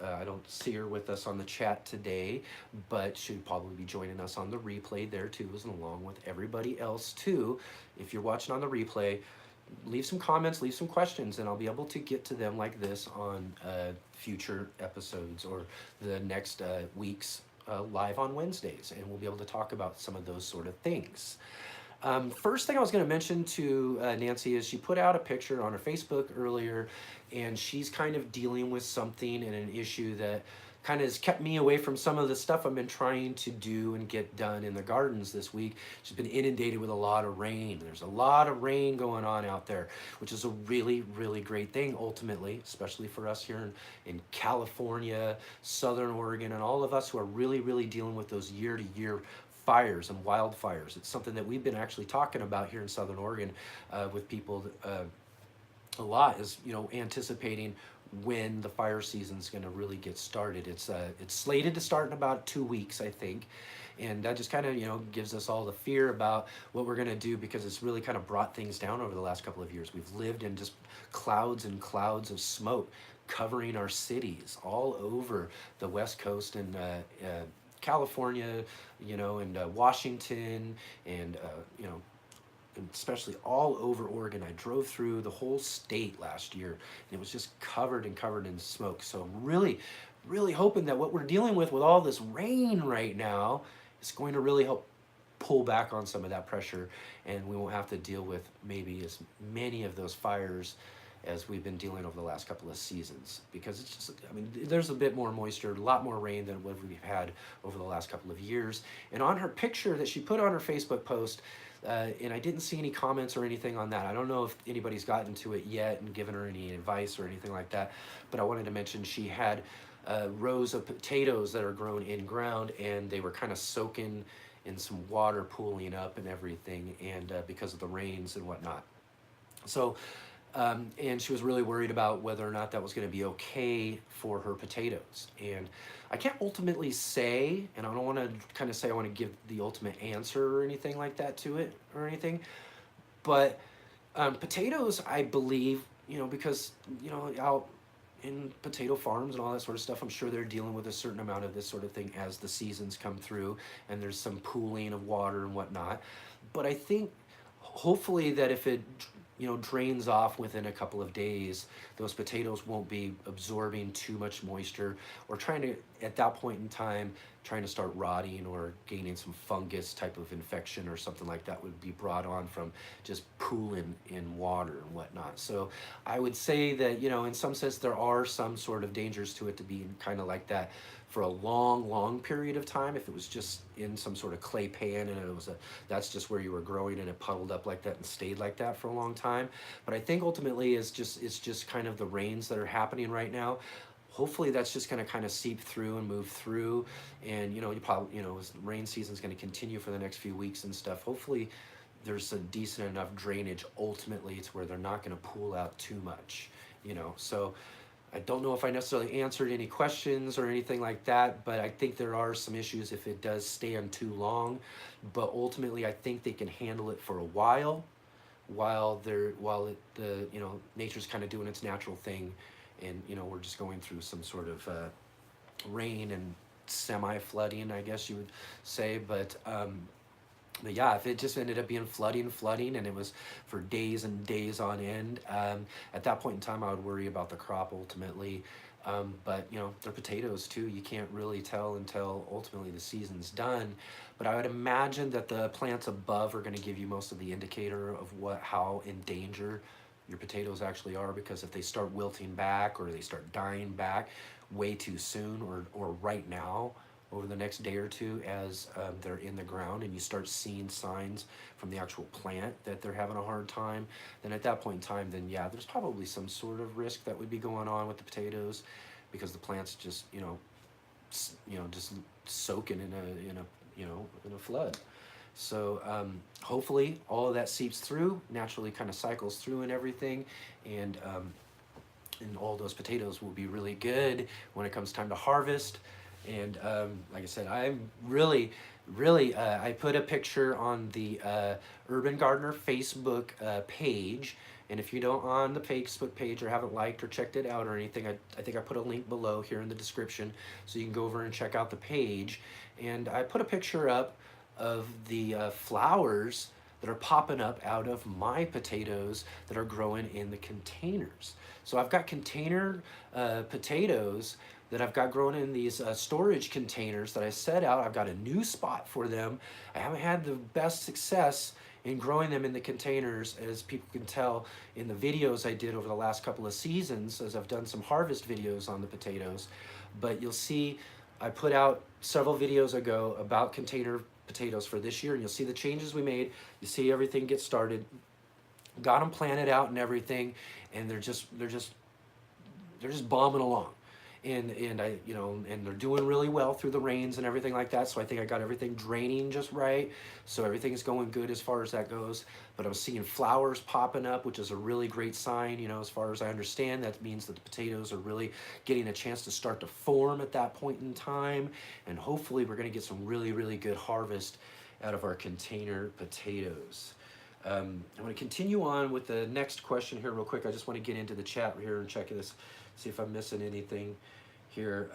I don't see her with us on the chat today, but she'll probably be joining us on the replay there too, as along with everybody else too. If you're watching on the replay, leave some comments, leave some questions, and I'll be able to get to them like this on future episodes or the next week's live on Wednesdays, and we'll be able to talk about some of those sort of things. First thing I was going to mention to Nancy is she put out a picture on her Facebook earlier, and she's kind of dealing with something and an issue that kind of has kept me away from some of the stuff I've been trying to do and get done in the gardens this week. She's been inundated with a lot of rain. There's a lot of rain going on out there, which is a really, really great thing ultimately, especially for us here in California, Southern Oregon, and all of us who are really, really dealing with those year-to-year fires and wildfires. It's something that we've been actually talking about here in Southern Oregon with people a lot, is anticipating when the fire season's going to really get started. It's slated to start in about 2 weeks, I think, and that just kind of gives us all the fear about what we're going to do, because it's really kind of brought things down over the last couple of years. We've lived in just clouds and clouds of smoke covering our cities all over the West Coast and California, and Washington, and and especially all over Oregon. I drove through the whole state last year, and it was just covered and covered in smoke. So I'm really, really hoping that what we're dealing with all this rain right now is going to really help pull back on some of that pressure, and we won't have to deal with maybe as many of those fires as we've been dealing over the last couple of seasons, because it's just, there's a bit more moisture, a lot more rain than what we've had over the last couple of years. And on her picture that she put on her Facebook post, and I didn't see any comments or anything on that. I don't know if anybody's gotten to it yet and given her any advice or anything like that, but I wanted to mention she had rows of potatoes that are grown in ground, and they were kind of soaking in some water pooling up and everything, and because of the rains and whatnot. So and she was really worried about whether or not that was going to be okay for her potatoes. And I can't ultimately say, and I don't want to kind of say I want to give the ultimate answer or anything like that to it or anything, but potatoes, I believe, because, out in potato farms and all that sort of stuff, I'm sure they're dealing with a certain amount of this sort of thing as the seasons come through, and there's some pooling of water and whatnot. But I think hopefully that if it drains off within a couple of days, those potatoes won't be absorbing too much moisture or trying to, at that point in time, trying to start rotting or gaining some fungus type of infection or something like that would be brought on from just pooling in water and whatnot. So I would say that, in some sense, there are some sort of dangers to it to be kind of like that for a long, long period of time. If it was just in some sort of clay pan and that's just where you were growing and it puddled up like that and stayed like that for a long time. But I think ultimately it's just kind of the rains that are happening right now. Hopefully that's just going to kind of seep through and move through, and you probably as the rain season's going to continue for the next few weeks and stuff. Hopefully there's a decent enough drainage ultimately to where they're not going to pool out too much. So I don't know if I necessarily answered any questions or anything like that, but I think there are some issues if it does stand too long. But ultimately, I think they can handle it for a while nature's kind of doing its natural thing, and we're just going through some sort of rain and semi-flooding, I guess you would say. But yeah, if it just ended up being flooding, and it was for days and days on end, at that point in time, I would worry about the crop ultimately. But they're potatoes too. You can't really tell until ultimately the season's done. But I would imagine that the plants above are going to give you most of the indicator of how in danger your potatoes actually are, because if they start wilting back or they start dying back way too soon or right now, over the next day or two as they're in the ground, and you start seeing signs from the actual plant that they're having a hard time, then at that point in time, then yeah, there's probably some sort of risk that would be going on with the potatoes, because the plant's just just soaking in a flood. So hopefully all of that seeps through, naturally kind of cycles through and everything, and all those potatoes will be really good when it comes time to harvest. And like I said, I'm really, I put a picture on the Urban Gardener Facebook page. And if you don't on the Facebook page or haven't liked or checked it out or anything, I think I put a link below here in the description so you can go over and check out the page. And I put a picture up of the flowers that are popping up out of my potatoes that are growing in the containers. So I've got container potatoes that I've got growing in these storage containers that I set out. I've got a new spot for them. I haven't had the best success in growing them in the containers, as people can tell in the videos I did over the last couple of seasons, as I've done some harvest videos on the potatoes. But you'll see I put out several videos ago about container potatoes for this year, and you'll see the changes we made. You see everything get started, got them planted out and everything, and they're just bombing along. And I, you know, and they're doing really well through the rains and everything like that. So I think I got everything draining just right. So everything's going good as far as that goes. But I'm seeing flowers popping up, which is a really great sign. You know, as far as I understand, that means that the potatoes are really getting a chance to start to form at that point in time. And hopefully we're going to get some really, really good harvest out of our container potatoes. I'm going to continue on with the next question here real quick. I just want to get into the chat here and check this, see if I'm missing anything here.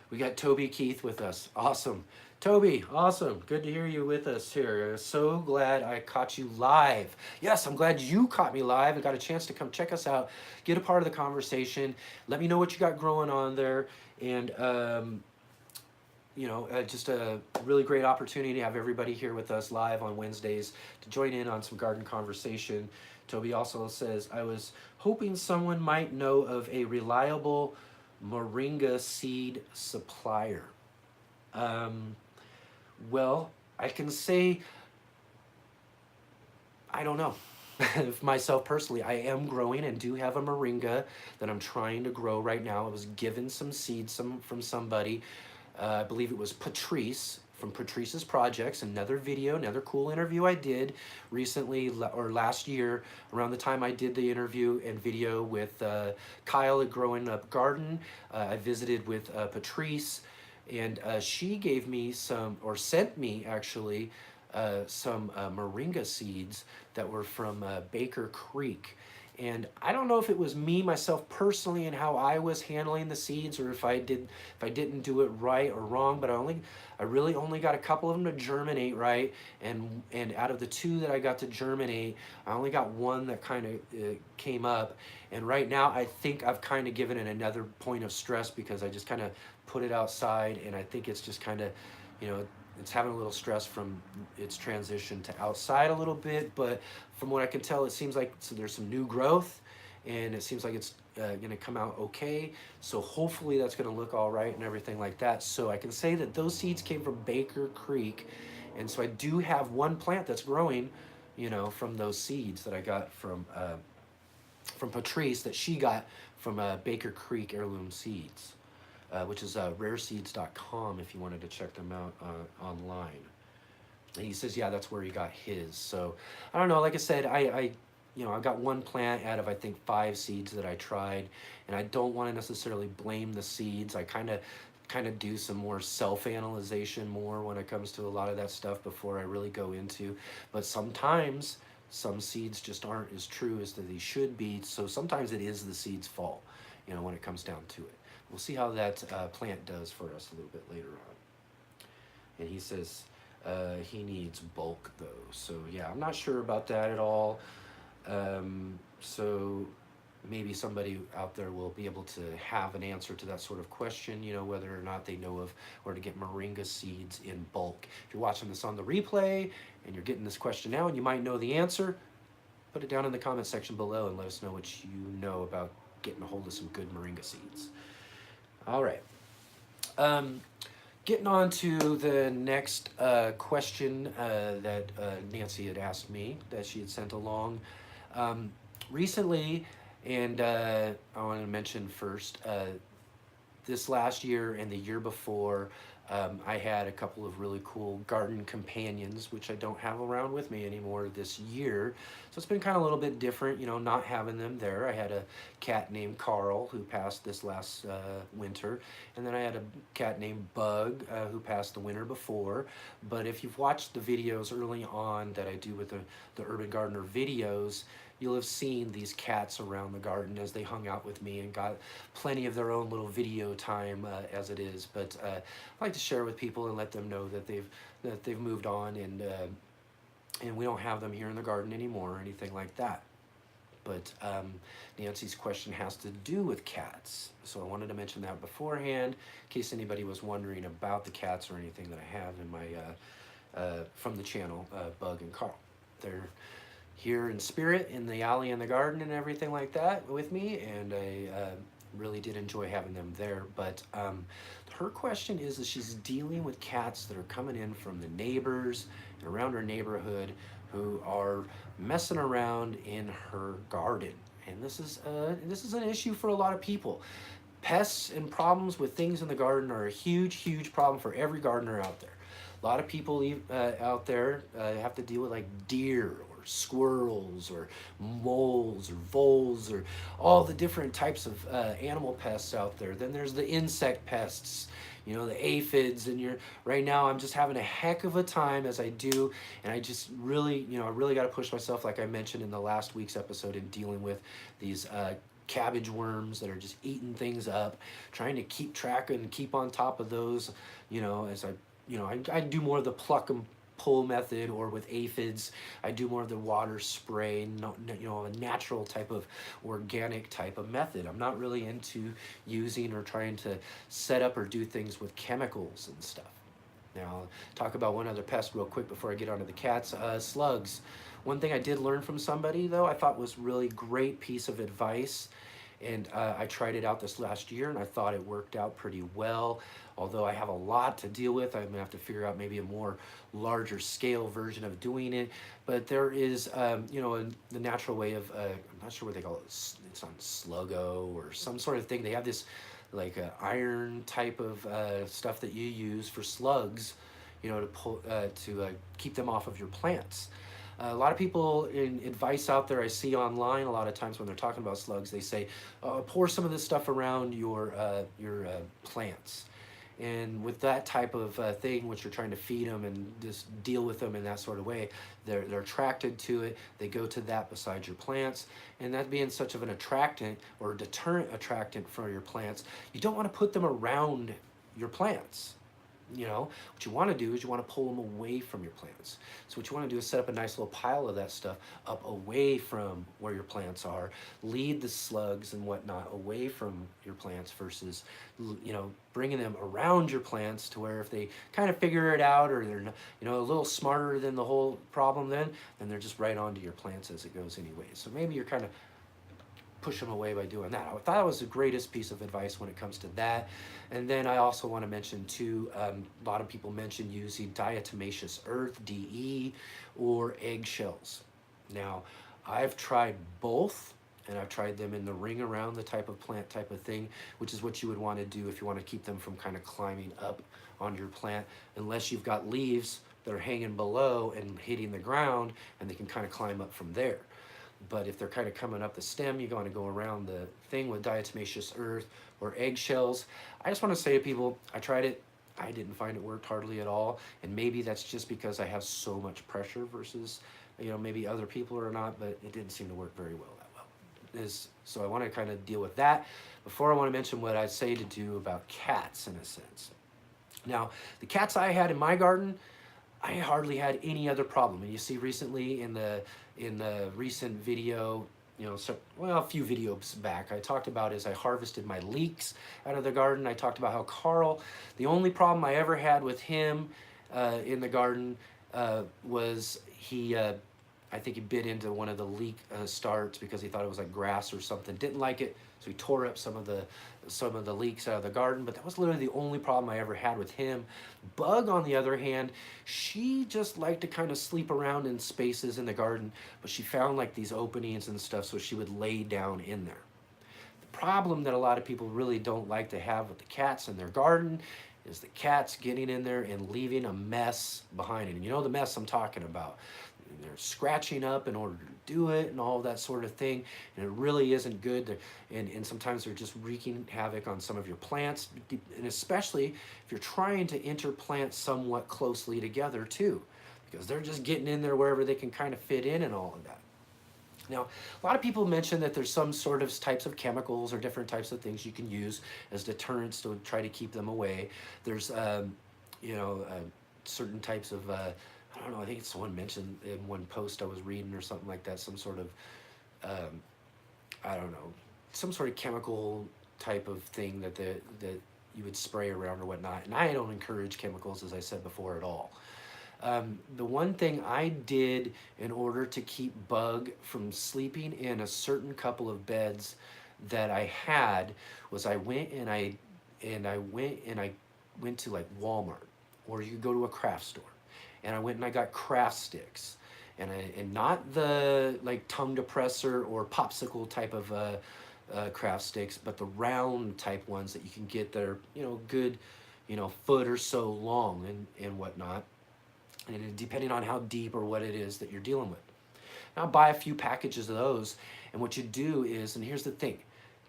We got Toby Keith with us. Awesome. Toby, awesome. Good to hear you with us here. So glad I caught you live. Yes, I'm glad you caught me live and got a chance to come check us out, get a part of the conversation. Let me know what you got growing on there. And, you know, just a really great opportunity to have everybody here with us live on Wednesdays to join in on some garden conversation. Toby also says, I was hoping someone might know of a reliable moringa seed supplier. Well, I can say, I don't know. Myself personally, I am growing and do have a moringa that I'm trying to grow right now. I was given some seeds from somebody. I believe it was Patrice from Patrice's Projects, another video, another cool interview I did recently or last year around the time I did the interview and video with Kyle at Growing Up Garden. I visited with Patrice, and she gave me some, or sent me actually, some moringa seeds that were from Baker Creek. And I don't know if it was me, myself personally, and how I was handling the seeds, or if I didn't do it right or wrong. But I really only got a couple of them to germinate right, and out of the two that I got to germinate, I only got one that kind of came up. And right now, I think I've kind of given it another point of stress because I just kind of put it outside, and I think it's just kind of, you know, it's having a little stress from its transition to outside a little bit, but from what I can tell, it seems like there's some new growth, and it seems like it's going to come out okay. So hopefully that's going to look all right and everything like that. So I can say that those seeds came from Baker Creek, and so I do have one plant that's growing, you know, from those seeds that I got from Patrice, that she got from Baker Creek Heirloom Seeds. Which is rareseeds.com if you wanted to check them out online. And he says, yeah, that's where he got his. So I don't know. Like I said, I got one plant out of, I think, 5 seeds that I tried, and I don't want to necessarily blame the seeds. I kind of do some more self-analyzation more when it comes to a lot of that stuff before I really go into. But sometimes some seeds just aren't as true as they should be. So sometimes it is the seed's fault, you know, when it comes down to it. We'll see how that plant does for us a little bit later on. And he says he needs bulk though. So yeah, I'm not sure about that at all. So maybe somebody out there will be able to have an answer to that sort of question, you know, whether or not they know of where to get moringa seeds in bulk. If you're watching this on the replay and you're getting this question now and you might know the answer, put it down in the comment section below and let us know what you know about getting a hold of some good moringa seeds. All right. Getting on to the next question that Nancy had asked me, that she had sent along recently, and I want to mention first, this last year and the year before, I had a couple of really cool garden companions, which I don't have around with me anymore this year. So it's been kind of a little bit different, you know, not having them there. I had a cat named Carl who passed this last winter. And then I had a cat named Bug who passed the winter before. But if you've watched the videos early on that I do with the Urban Gardener videos, you'll have seen these cats around the garden as they hung out with me and got plenty of their own little video time as it is. But I like to share with people and let them know that they've moved on, and we don't have them here in the garden anymore or anything like that. But Nancy's question has to do with cats, so I wanted to mention that beforehand in case anybody was wondering about the cats or anything that I have in from the channel, Bug and Carl. They're here in spirit in the alley and the garden and everything like that with me, and I really did enjoy having them there. But her question is she's dealing with cats that are coming in from the neighbors and around her neighborhood who are messing around in her garden. And this is an issue for a lot of people. Pests and problems with things in the garden are a huge, huge problem for every gardener out there. A lot of people out there have to deal with like deer or squirrels or moles or voles or all the different types of animal pests out there. Then there's the insect pests, you know, the aphids, and right now I'm just having a heck of a time as I do, and I just really, you know, I really got to push myself, like I mentioned in the last week's episode, in dealing with these cabbage worms that are just eating things up, trying to keep track and keep on top of those, you know, as I do more of the pluck and pull method, or with aphids, I do more of the water spray, you know, a natural type of organic type of method. I'm not really into using or trying to set up or do things with chemicals and stuff. Now, I'll talk about one other pest real quick before I get onto the cats. Slugs. One thing I did learn from somebody, though, I thought was really great piece of advice, and I tried it out this last year, and I thought it worked out pretty well. Although I have a lot to deal with, I'm gonna have to figure out maybe a more larger scale version of doing it. But there is, you know, the natural way of, I'm not sure what they call it, it's on Sluggo or some sort of thing. They have this like iron type of stuff that you use for slugs, you know, to pull, to keep them off of your plants. A lot of people in advice out there I see online, a lot of times when they're talking about slugs, they say, pour some of this stuff around your plants. And with that type of thing, which you're trying to feed them and just deal with them in that sort of way, they're attracted to it. They go to that beside your plants. And that being such of an attractant or deterrent attractant for your plants, you don't want to put them around your plants. You know, what you want to do is you want to pull them away from your plants. So what you want to do is set up a nice little pile of that stuff up away from where your plants are. Lead the slugs and whatnot away from your plants versus, you know, bringing them around your plants to where if they kind of figure it out, or they're, you know, a little smarter than the whole problem, then they're just right onto your plants as it goes anyway. So maybe you're kind of push them away by doing that. I thought it was the greatest piece of advice when it comes to that. And then I also want to mention too, a lot of people mention using diatomaceous earth, DE, or eggshells. Now, I've tried both, and I've tried them in the ring around the type of plant type of thing, which is what you would want to do if you want to keep them from kind of climbing up on your plant, unless you've got leaves that are hanging below and hitting the ground, and they can kind of climb up from there. But if they're kind of coming up the stem, you're going to go around the thing with diatomaceous earth or eggshells. I just want to say to people, I tried it. I didn't find it worked hardly at all. And maybe that's just because I have so much pressure versus, you know, maybe other people or not, but it didn't seem to work very well that well. So I want to kind of deal with that. Before I want to mention what I say to do about cats in a sense. Now, the cats I had in my garden, I hardly had any other problem. And you see recently in the recent video, you know, a few videos back, I talked about as I harvested my leeks out of the garden. I talked about how Carl, the only problem I ever had with him in the garden was he, I think he bit into one of the leek starts because he thought it was like grass or something. Didn't like it, so he tore up some of the leeks out of the garden. But that was literally the only problem I ever had with him. Bug, on the other hand, she just liked to kind of sleep around in spaces in the garden, but she found like these openings and stuff, so she would lay down in there. The problem that a lot of people really don't like to have with the cats in their garden is the cats getting in there and leaving a mess behind it. And you know the mess I'm talking about. They're scratching up in order to do it and all that sort of thing, and it really isn't good. And sometimes they're just wreaking havoc on some of your plants, and especially if you're trying to interplant somewhat closely together too, because they're just getting in there wherever they can kind of fit in and all of that. Now, a lot of people mention that there's some sort of types of chemicals or different types of things you can use as deterrents to try to keep them away. There's, you know, certain types of I don't know, I think someone mentioned in one post I was reading or something like that, some sort of, I don't know, some sort of chemical type of thing that you would spray around or whatnot. And I don't encourage chemicals, as I said before, at all. The one thing I did in order to keep bug from sleeping in a certain couple of beds that I had was I went to like Walmart, or you could go to a craft store, and I went and I got craft sticks, and not the like tongue depressor or popsicle type of craft sticks, but the round type ones that you can get that are, good, foot or so long and whatnot, and depending on how deep or what it is that you're dealing with. Now buy a few packages of those, and what you do is, and here's the thing,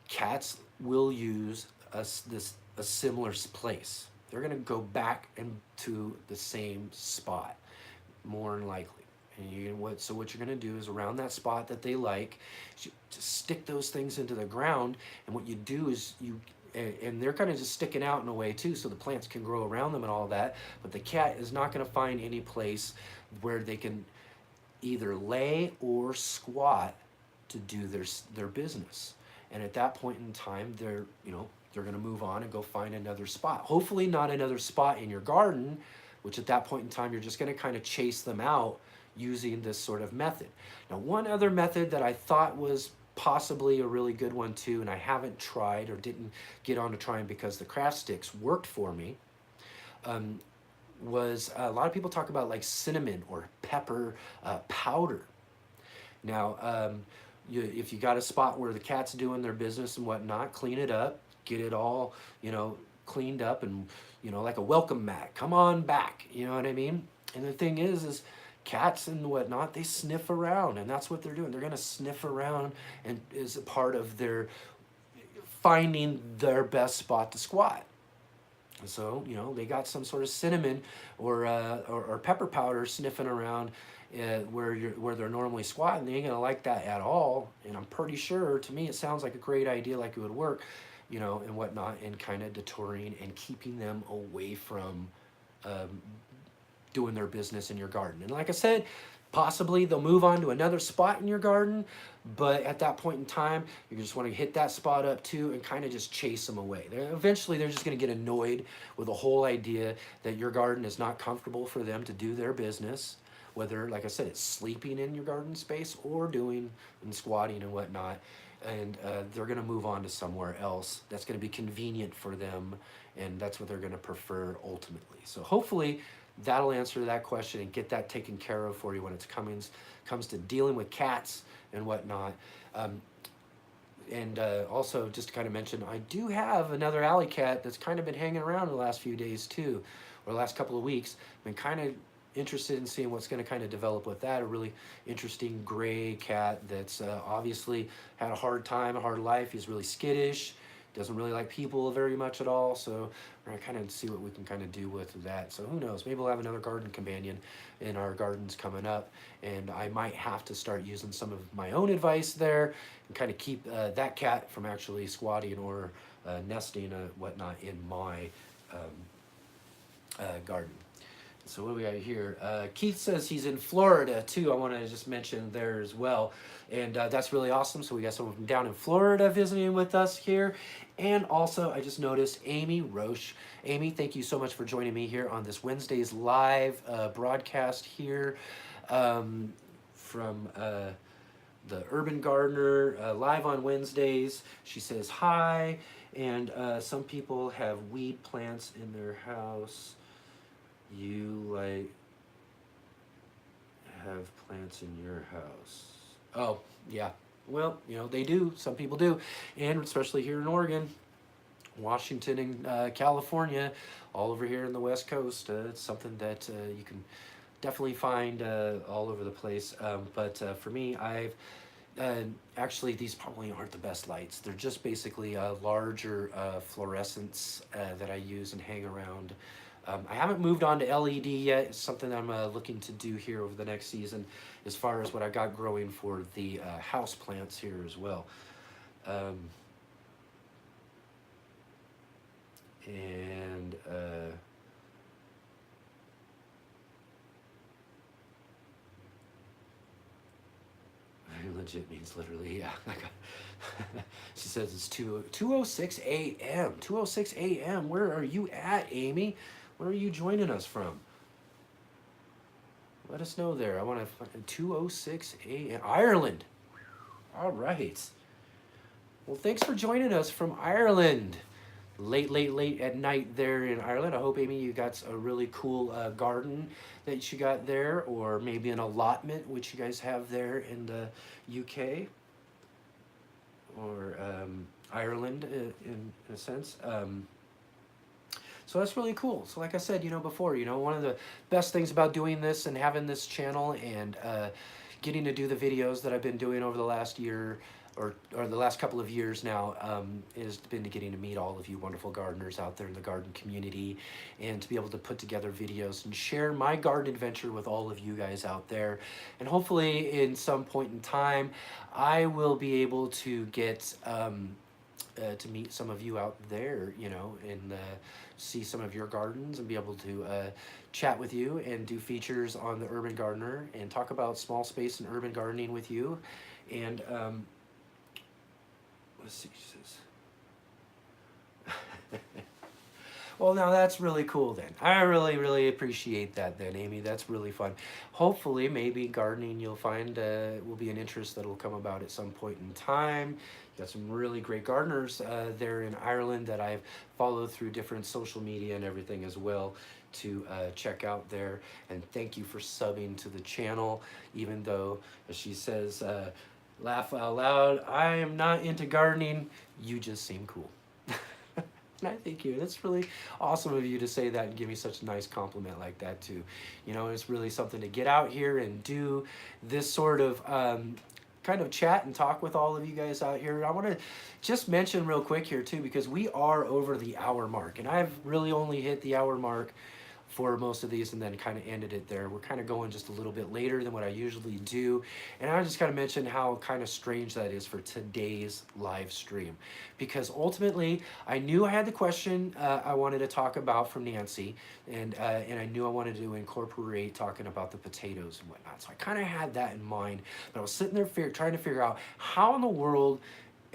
cats will use a similar place. They're gonna go back into the same spot, more than likely. And what you're gonna do is around that spot that they like, you just stick those things into the ground, and what you do is and they're kind of just sticking out in a way too, so the plants can grow around them and all that. But the cat is not going to find any place where they can either lay or squat to do their business. And at that point in time, they're going to move on and go find another spot. Hopefully, not another spot in your garden, which at that point in time you're just going to kind of chase them out using this sort of method. Now, one other method that I thought was possibly a really good one too, and I haven't tried or didn't get on to trying because the craft sticks worked for me, was a lot of people talk about like cinnamon or pepper powder. Now, if you got a spot where the cat's doing their business and whatnot, clean it up, get it all, cleaned up, and, like a welcome mat, come on back, you know what I mean? And the thing is cats and whatnot, they sniff around, and that's what they're doing. They're going to sniff around, and is a part of their finding their best spot to squat. So, they got some sort of cinnamon or pepper powder sniffing around where they're normally squatting. They ain't going to like that at all. And I'm pretty sure, to me, it sounds like a great idea, like it would work, and whatnot, and kind of deterring and keeping them away from doing their business in your garden. And like I said, possibly they'll move on to another spot in your garden, but at that point in time, you just want to hit that spot up too and kind of just chase them away. Eventually, they're just going to get annoyed with the whole idea that your garden is not comfortable for them to do their business, whether, like I said, it's sleeping in your garden space or doing and squatting and whatnot. And they're going to move on to somewhere else that's going to be convenient for them, and that's what they're going to prefer ultimately. So hopefully that'll answer that question and get that taken care of for you when it comes to dealing with cats and whatnot. And also, just to kind of mention, I do have another alley cat that's kind of been hanging around the last few days too, or the last couple of weeks. Been kind of interested in seeing what's going to kind of develop with that. A really interesting gray cat that's obviously had a hard life. He's really skittish, doesn't really like people very much at all, so we're gonna kind of see what we can kind of do with that. So who knows, maybe we'll have another garden companion in our gardens coming up, and I might have to start using some of my own advice there and kind of keep that cat from actually squatting or nesting whatnot in my garden. So what do we got here? Keith says he's in Florida too. I want to just mention there as well. And that's really awesome. So we got someone from down in Florida visiting with us here. And also, I just noticed Amy Roche. Amy, thank you so much for joining me here on this Wednesday's live broadcast here from the Urban Gardener, live on Wednesdays. She says hi. And some people have weed plants in their house. You have plants in your house. Oh, yeah. Well, they do. Some people do. And especially here in Oregon, Washington, and California, all over here in the West Coast. It's something that you can definitely find all over the place. But for me, I've actually, these probably aren't the best lights. They're just basically larger fluorescents that I use and hang around. I haven't moved on to LED yet. It's something I'm looking to do here over the next season as far as what I got growing for the house plants here as well. Legit means literally, yeah. She says it's 2:06 a.m. 2:06 a.m. Where are you at, Amy? Where are you joining us from? Let us know there. I want to 2:06 a.m. Ireland. All right. Well, thanks for joining us from Ireland. Late at night there in Ireland. I hope, Amy, you got a really cool garden that you got there, or maybe an allotment, which you guys have there in the UK or Ireland in a sense. So that's really cool. So like I said, before, one of the best things about doing this and having this channel and getting to do the videos that I've been doing over the last year or the last couple of years now has been getting to meet all of you wonderful gardeners out there in the garden community, and to be able to put together videos and share my garden adventure with all of you guys out there. And hopefully in some point in time, I will be able to get to meet some of you out there, and see some of your gardens and be able to chat with you and do features on the Urban Gardener and talk about small space and urban gardening with you. And let's see, she says. Well, now that's really cool then. I really, really appreciate that then, Amy. That's really fun. Hopefully, maybe gardening you'll find will be an interest that will come about at some point in time. Got some really great gardeners there in Ireland that I've followed through different social media and everything as well to check out there. And thank you for subbing to the channel, even though, as she says, laugh out loud, I am not into gardening, you just seem cool. And I thank you. That's really awesome of you to say that and give me such a nice compliment like that too. It's really something to get out here and do this sort of kind of chat and talk with all of you guys out here. I want to just mention real quick here too, because we are over the hour mark, and I've really only hit the hour mark for most of these and then kind of ended it there. We're kind of going just a little bit later than what I usually do. And I just kind of mention how kind of strange that is for today's live stream, because ultimately I knew I had the question I wanted to talk about from Nancy, and I knew I wanted to incorporate talking about the potatoes and whatnot. So I kind of had that in mind, but I was sitting there trying to figure out how in the world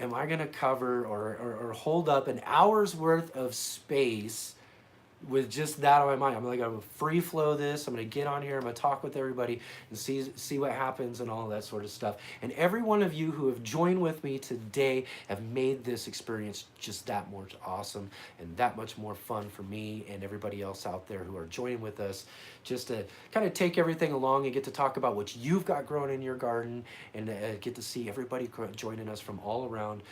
am I going to cover or hold up an hour's worth of space with just that on my mind. I'm gonna free flow this. I'm gonna get on here. I'm gonna talk with everybody and see what happens and all that sort of stuff. And every one of you who have joined with me today have made this experience just that more awesome and that much more fun for me and everybody else out there who are joining with us, just to kind of take everything along and get to talk about what you've got growing in your garden, and get to see everybody joining us from all around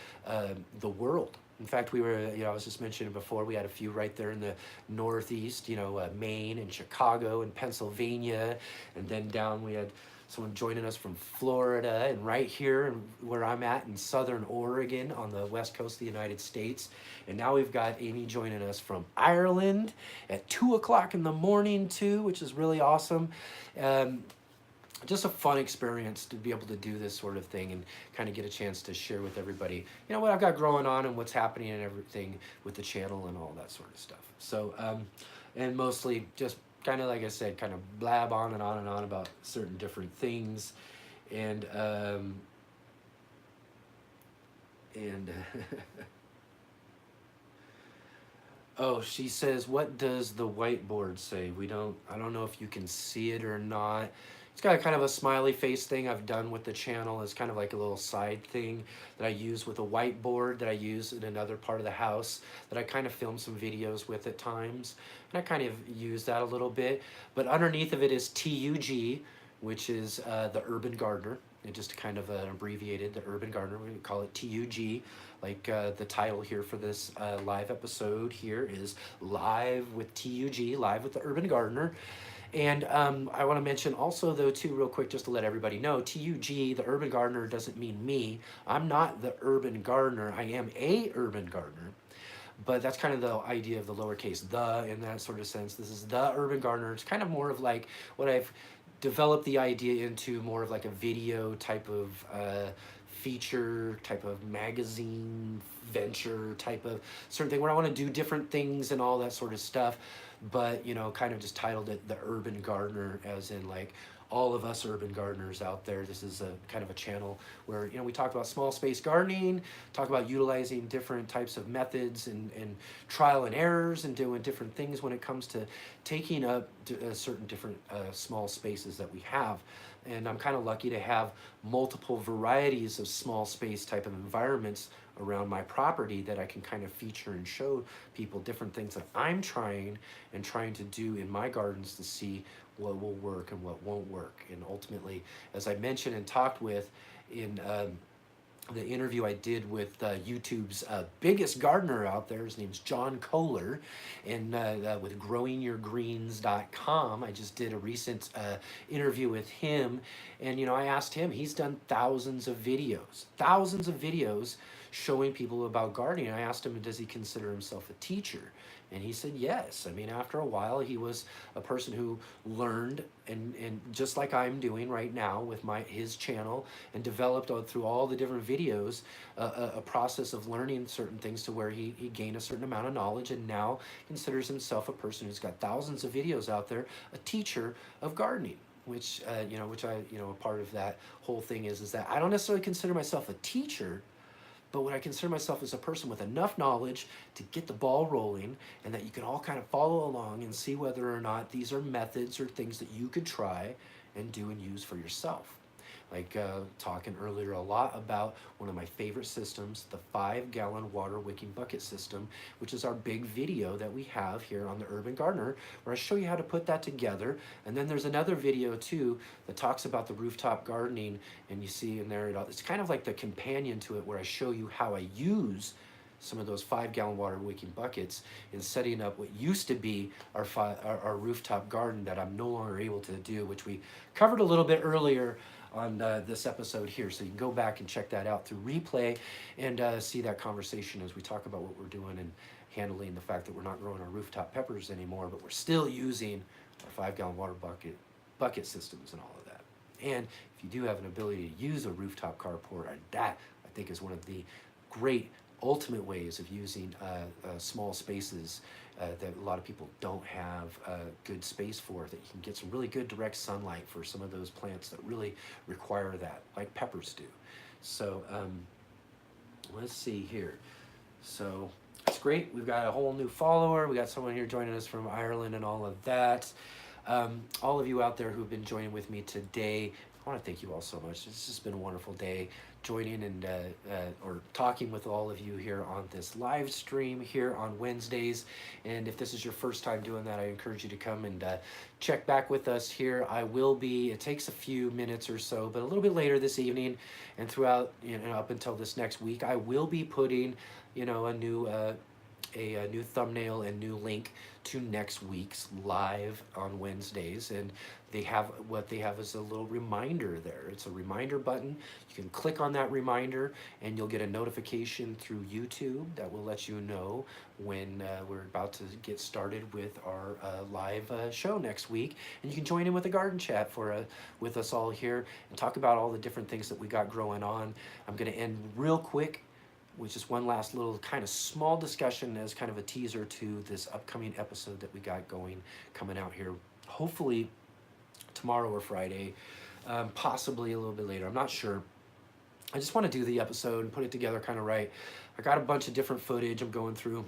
the world. In fact, we were, I was just mentioning before, we had a few right there in the Northeast, Maine and Chicago and Pennsylvania. And then down we had someone joining us from Florida, and right here where I'm at in Southern Oregon on the west coast of the United States. And now we've got Amy joining us from Ireland at 2 o'clock in the morning too, which is really awesome. Just a fun experience to be able to do this sort of thing and kind of get a chance to share with everybody, what I've got growing on and what's happening and everything with the channel and all that sort of stuff. So, and mostly just kind of, like I said, kind of blab on and on and on about certain different things. And oh, she says, what does the whiteboard say? I don't know if you can see it or not. It's got kind of a smiley face thing I've done with the channel. It's kind of like a little side thing that I use with a whiteboard that I use in another part of the house that I kind of film some videos with at times. And I kind of use that a little bit. But underneath of it is t.U.G, which is the Urban Gardener. It just kind of abbreviated, the Urban Gardener. We call it t.U.G. Like the title here for this live episode here is Live with t.U.G, Live with the Urban Gardener. And I want to mention also, though, too, real quick, just to let everybody know, t.U.G, the Urban Gardener, doesn't mean me. I'm not the Urban Gardener. I am a Urban Gardener. But that's kind of the idea of the lowercase the in that sort of sense. This is the Urban Gardener. It's kind of more of like what I've developed the idea into, more of like a video type of feature, type of magazine venture type of certain thing where I want to do different things and all that sort of stuff. But, kind of just titled it The Urban Gardener, as in like all of us urban gardeners out there. This is a kind of a channel where, you know, we talk about small space gardening, talk about utilizing different types of methods and trial and errors and doing different things when it comes to taking up certain different small spaces that we have. And I'm kind of lucky to have multiple varieties of small space type of environments around my property that I can kind of feature and show people different things that I'm trying to do in my gardens to see what will work and what won't work. And ultimately, as I mentioned and talked with in the interview I did with YouTube's biggest gardener out there, his name's John Kohler, and with growingyourgreens.com, I just did a recent interview with him, and you know, I asked him, he's done thousands of videos showing people about gardening. I asked him, does he consider himself a teacher? And he said yes. I mean, after a while, he was a person who learned, and just like I'm doing right now with his channel, and developed through all the different videos a process of learning certain things to where he gained a certain amount of knowledge, and now considers himself a person who's got thousands of videos out there, a teacher of gardening. Which a part of that whole thing is that I don't necessarily consider myself a teacher, but what I consider myself as a person with enough knowledge to get the ball rolling, and that you can all kind of follow along and see whether or not these are methods or things that you could try and do and use for yourself. Like talking earlier a lot about one of my favorite systems, the 5-gallon water wicking bucket system, which is our big video that we have here on the Urban Gardener, where I show you how to put that together. And then there's another video too that talks about the rooftop gardening, and you see in there, it's kind of like the companion to it, where I show you how I use some of those 5-gallon water wicking buckets in setting up what used to be our rooftop garden that I'm no longer able to do, which we covered a little bit earlier on this episode here. So you can go back and check that out through replay and see that conversation as we talk about what we're doing and handling the fact that we're not growing our rooftop peppers anymore, but we're still using our 5-gallon water bucket systems and all of that. And if you do have an ability to use a rooftop carport, that I think is one of the great ultimate ways of using small spaces that a lot of people don't have good space for, that you can get some really good direct sunlight for some of those plants that really require that, like peppers do. So let's see here. So it's great. We've got a whole new follower. We got someone here joining us from Ireland and all of that. All of you out there who've been joining with me today, I want to thank you all so much. It's just been a wonderful day joining and or talking with all of you here on this live stream here on Wednesdays. And if this is your first time doing that, I encourage you to come and check back with us here. I will be, it takes a few minutes or so, but a little bit later this evening and throughout, up until this next week, I will be putting, a new thumbnail and new link to next week's live on Wednesdays. And what they have is a little reminder there. It's a reminder button. You can click on that reminder and you'll get a notification through YouTube that will let you know when we're about to get started with our live show next week. And you can join in with a garden chat with us all here and talk about all the different things that we got growing on. I'm going to end real quick with just one last little kind of small discussion as kind of a teaser to this upcoming episode that we got coming out here, hopefully tomorrow or Friday, possibly a little bit later. I'm not sure. I just want to do the episode and put it together kind of right. I got a bunch of different footage I'm going through,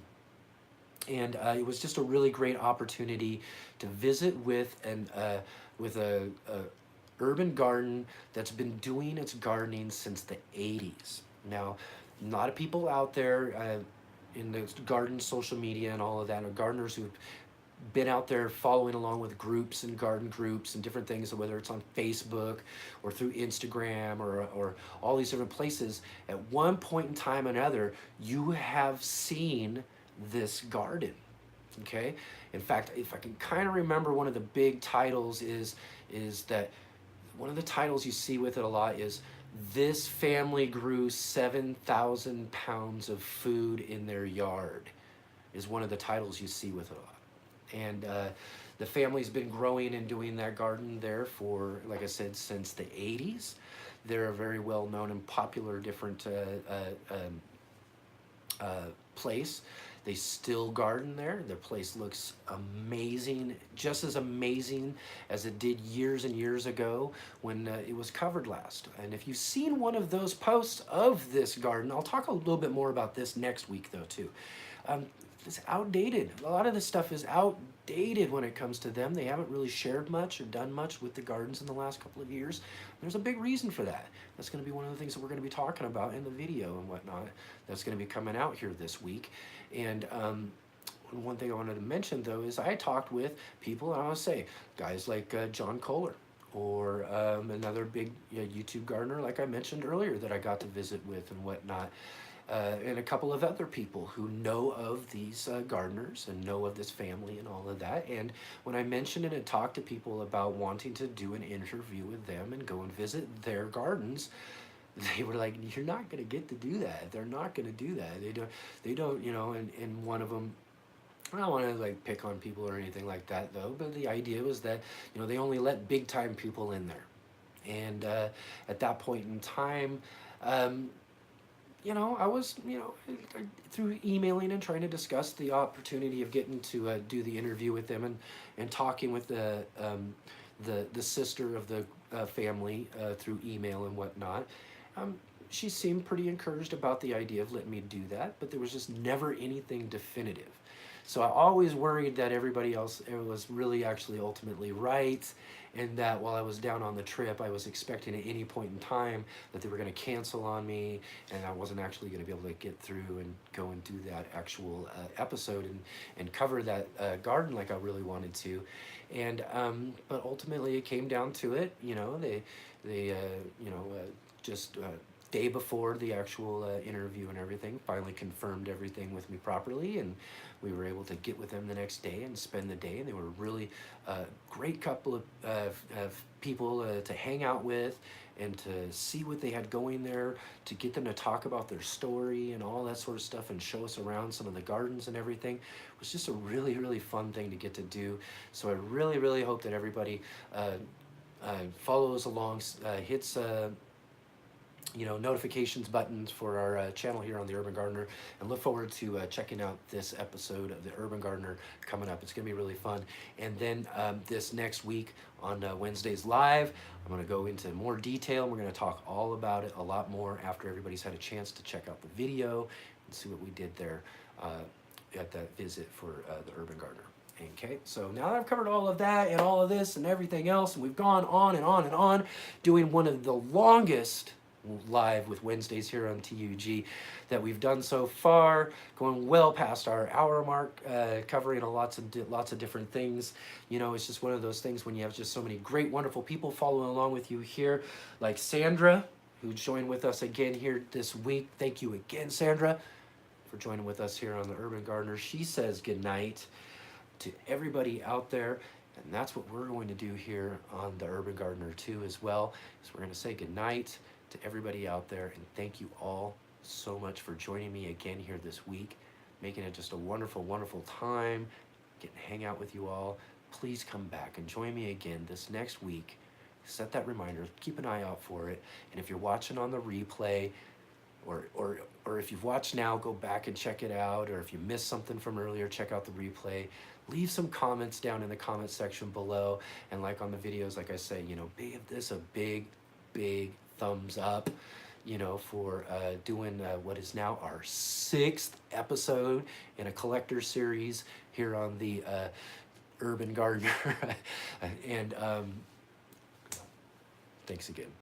and it was just a really great opportunity to visit with a urban garden that's been doing its gardening since the 80s. Now, a lot of people out there in the garden social media and all of that are gardeners who've been out there following along with groups and garden groups and different things, whether it's on Facebook or through Instagram or all these different places. At one point in time or another, you have seen this garden, okay? In fact, if I can kind of remember, one of the big titles is that one of the titles you see with it a lot is, "This family grew 7,000 pounds of food in their yard," is one of the titles you see with it a lot. And the family's been growing and doing that garden there for, like I said, since the 80s. They're a very well-known and popular different place. They still garden there. Their place looks amazing, just as amazing as it did years and years ago when it was covered last. And if you've seen one of those posts of this garden, I'll talk a little bit more about this next week though too. It's outdated. A lot of this stuff is outdated when it comes to them. They haven't really shared much or done much with the gardens in the last couple of years. There's a big reason for that. That's going to be one of the things that we're going to be talking about in the video and whatnot. That's going to be coming out here this week. And one thing I wanted to mention though is I talked with people, and I want to say guys like John Kohler, or another big YouTube gardener like I mentioned earlier that I got to visit with and whatnot. And a couple of other people who know of these gardeners and know of this family and all of that. And when I mentioned it and talked to people about wanting to do an interview with them and go and visit their gardens, they were like, "You're not going to get to do that. They're not going to do that. They don't, you know." And one of them, I don't want to like pick on people or anything like that though, but the idea was that, you know, they only let big time people in there. And at that point in time, you know, I was, you know, through emailing and trying to discuss the opportunity of getting to do the interview with them and talking with the sister of the family through email and whatnot. She seemed pretty encouraged about the idea of letting me do that, but there was just never anything definitive. So I always worried that everybody else was really actually ultimately right, and that while I was down on the trip, I was expecting at any point in time that they were going to cancel on me, and I wasn't actually going to be able to get through and go and do that actual episode and cover that garden like I really wanted to. And but ultimately it came down to it. You know, they you know, just day before the actual interview and everything, finally confirmed everything with me properly, and we were able to get with them the next day and spend the day. And they were really great couple of people to hang out with and to see what they had going there, to get them to talk about their story and all that sort of stuff and show us around some of the gardens and everything. It was just a really, really fun thing to get to do. So I really, really hope that everybody follows along, hits you know, notifications buttons for our channel here on the Urban Gardener, and look forward to checking out this episode of the Urban Gardener coming up. It's gonna be really fun. And then this next week on Wednesdays Live, I'm gonna go into more detail. We're gonna talk all about it a lot more after everybody's had a chance to check out the video and see what we did there at that visit for the Urban Gardener. Okay, so now that I've covered all of that and all of this and everything else, and we've gone on and on and on, doing one of the longest live with Wednesdays here on t.U.G that we've done so far, going well past our hour mark, covering lots of different things. You know, it's just one of those things when you have just so many great, wonderful people following along with you here, like Sandra, who joined with us again here this week. Thank you again, Sandra, for joining with us here on the Urban Gardener. She says good night to everybody out there. And that's what we're going to do here on the Urban Gardener too as well. So we're going to say good night to everybody out there, and thank you all so much for joining me again here this week, making it just a wonderful, wonderful time, getting to hang out with you all. Please come back and join me again this next week. Set that reminder, keep an eye out for it, and if you're watching on the replay, or if you've watched now, go back and check it out, or if you missed something from earlier, check out the replay. Leave some comments down in the comment section below, and like on the videos, like I say, you know, give this a big thumbs up, you know, for doing what is now our 6th episode in a collector series here on the Urban Gardener. And thanks again.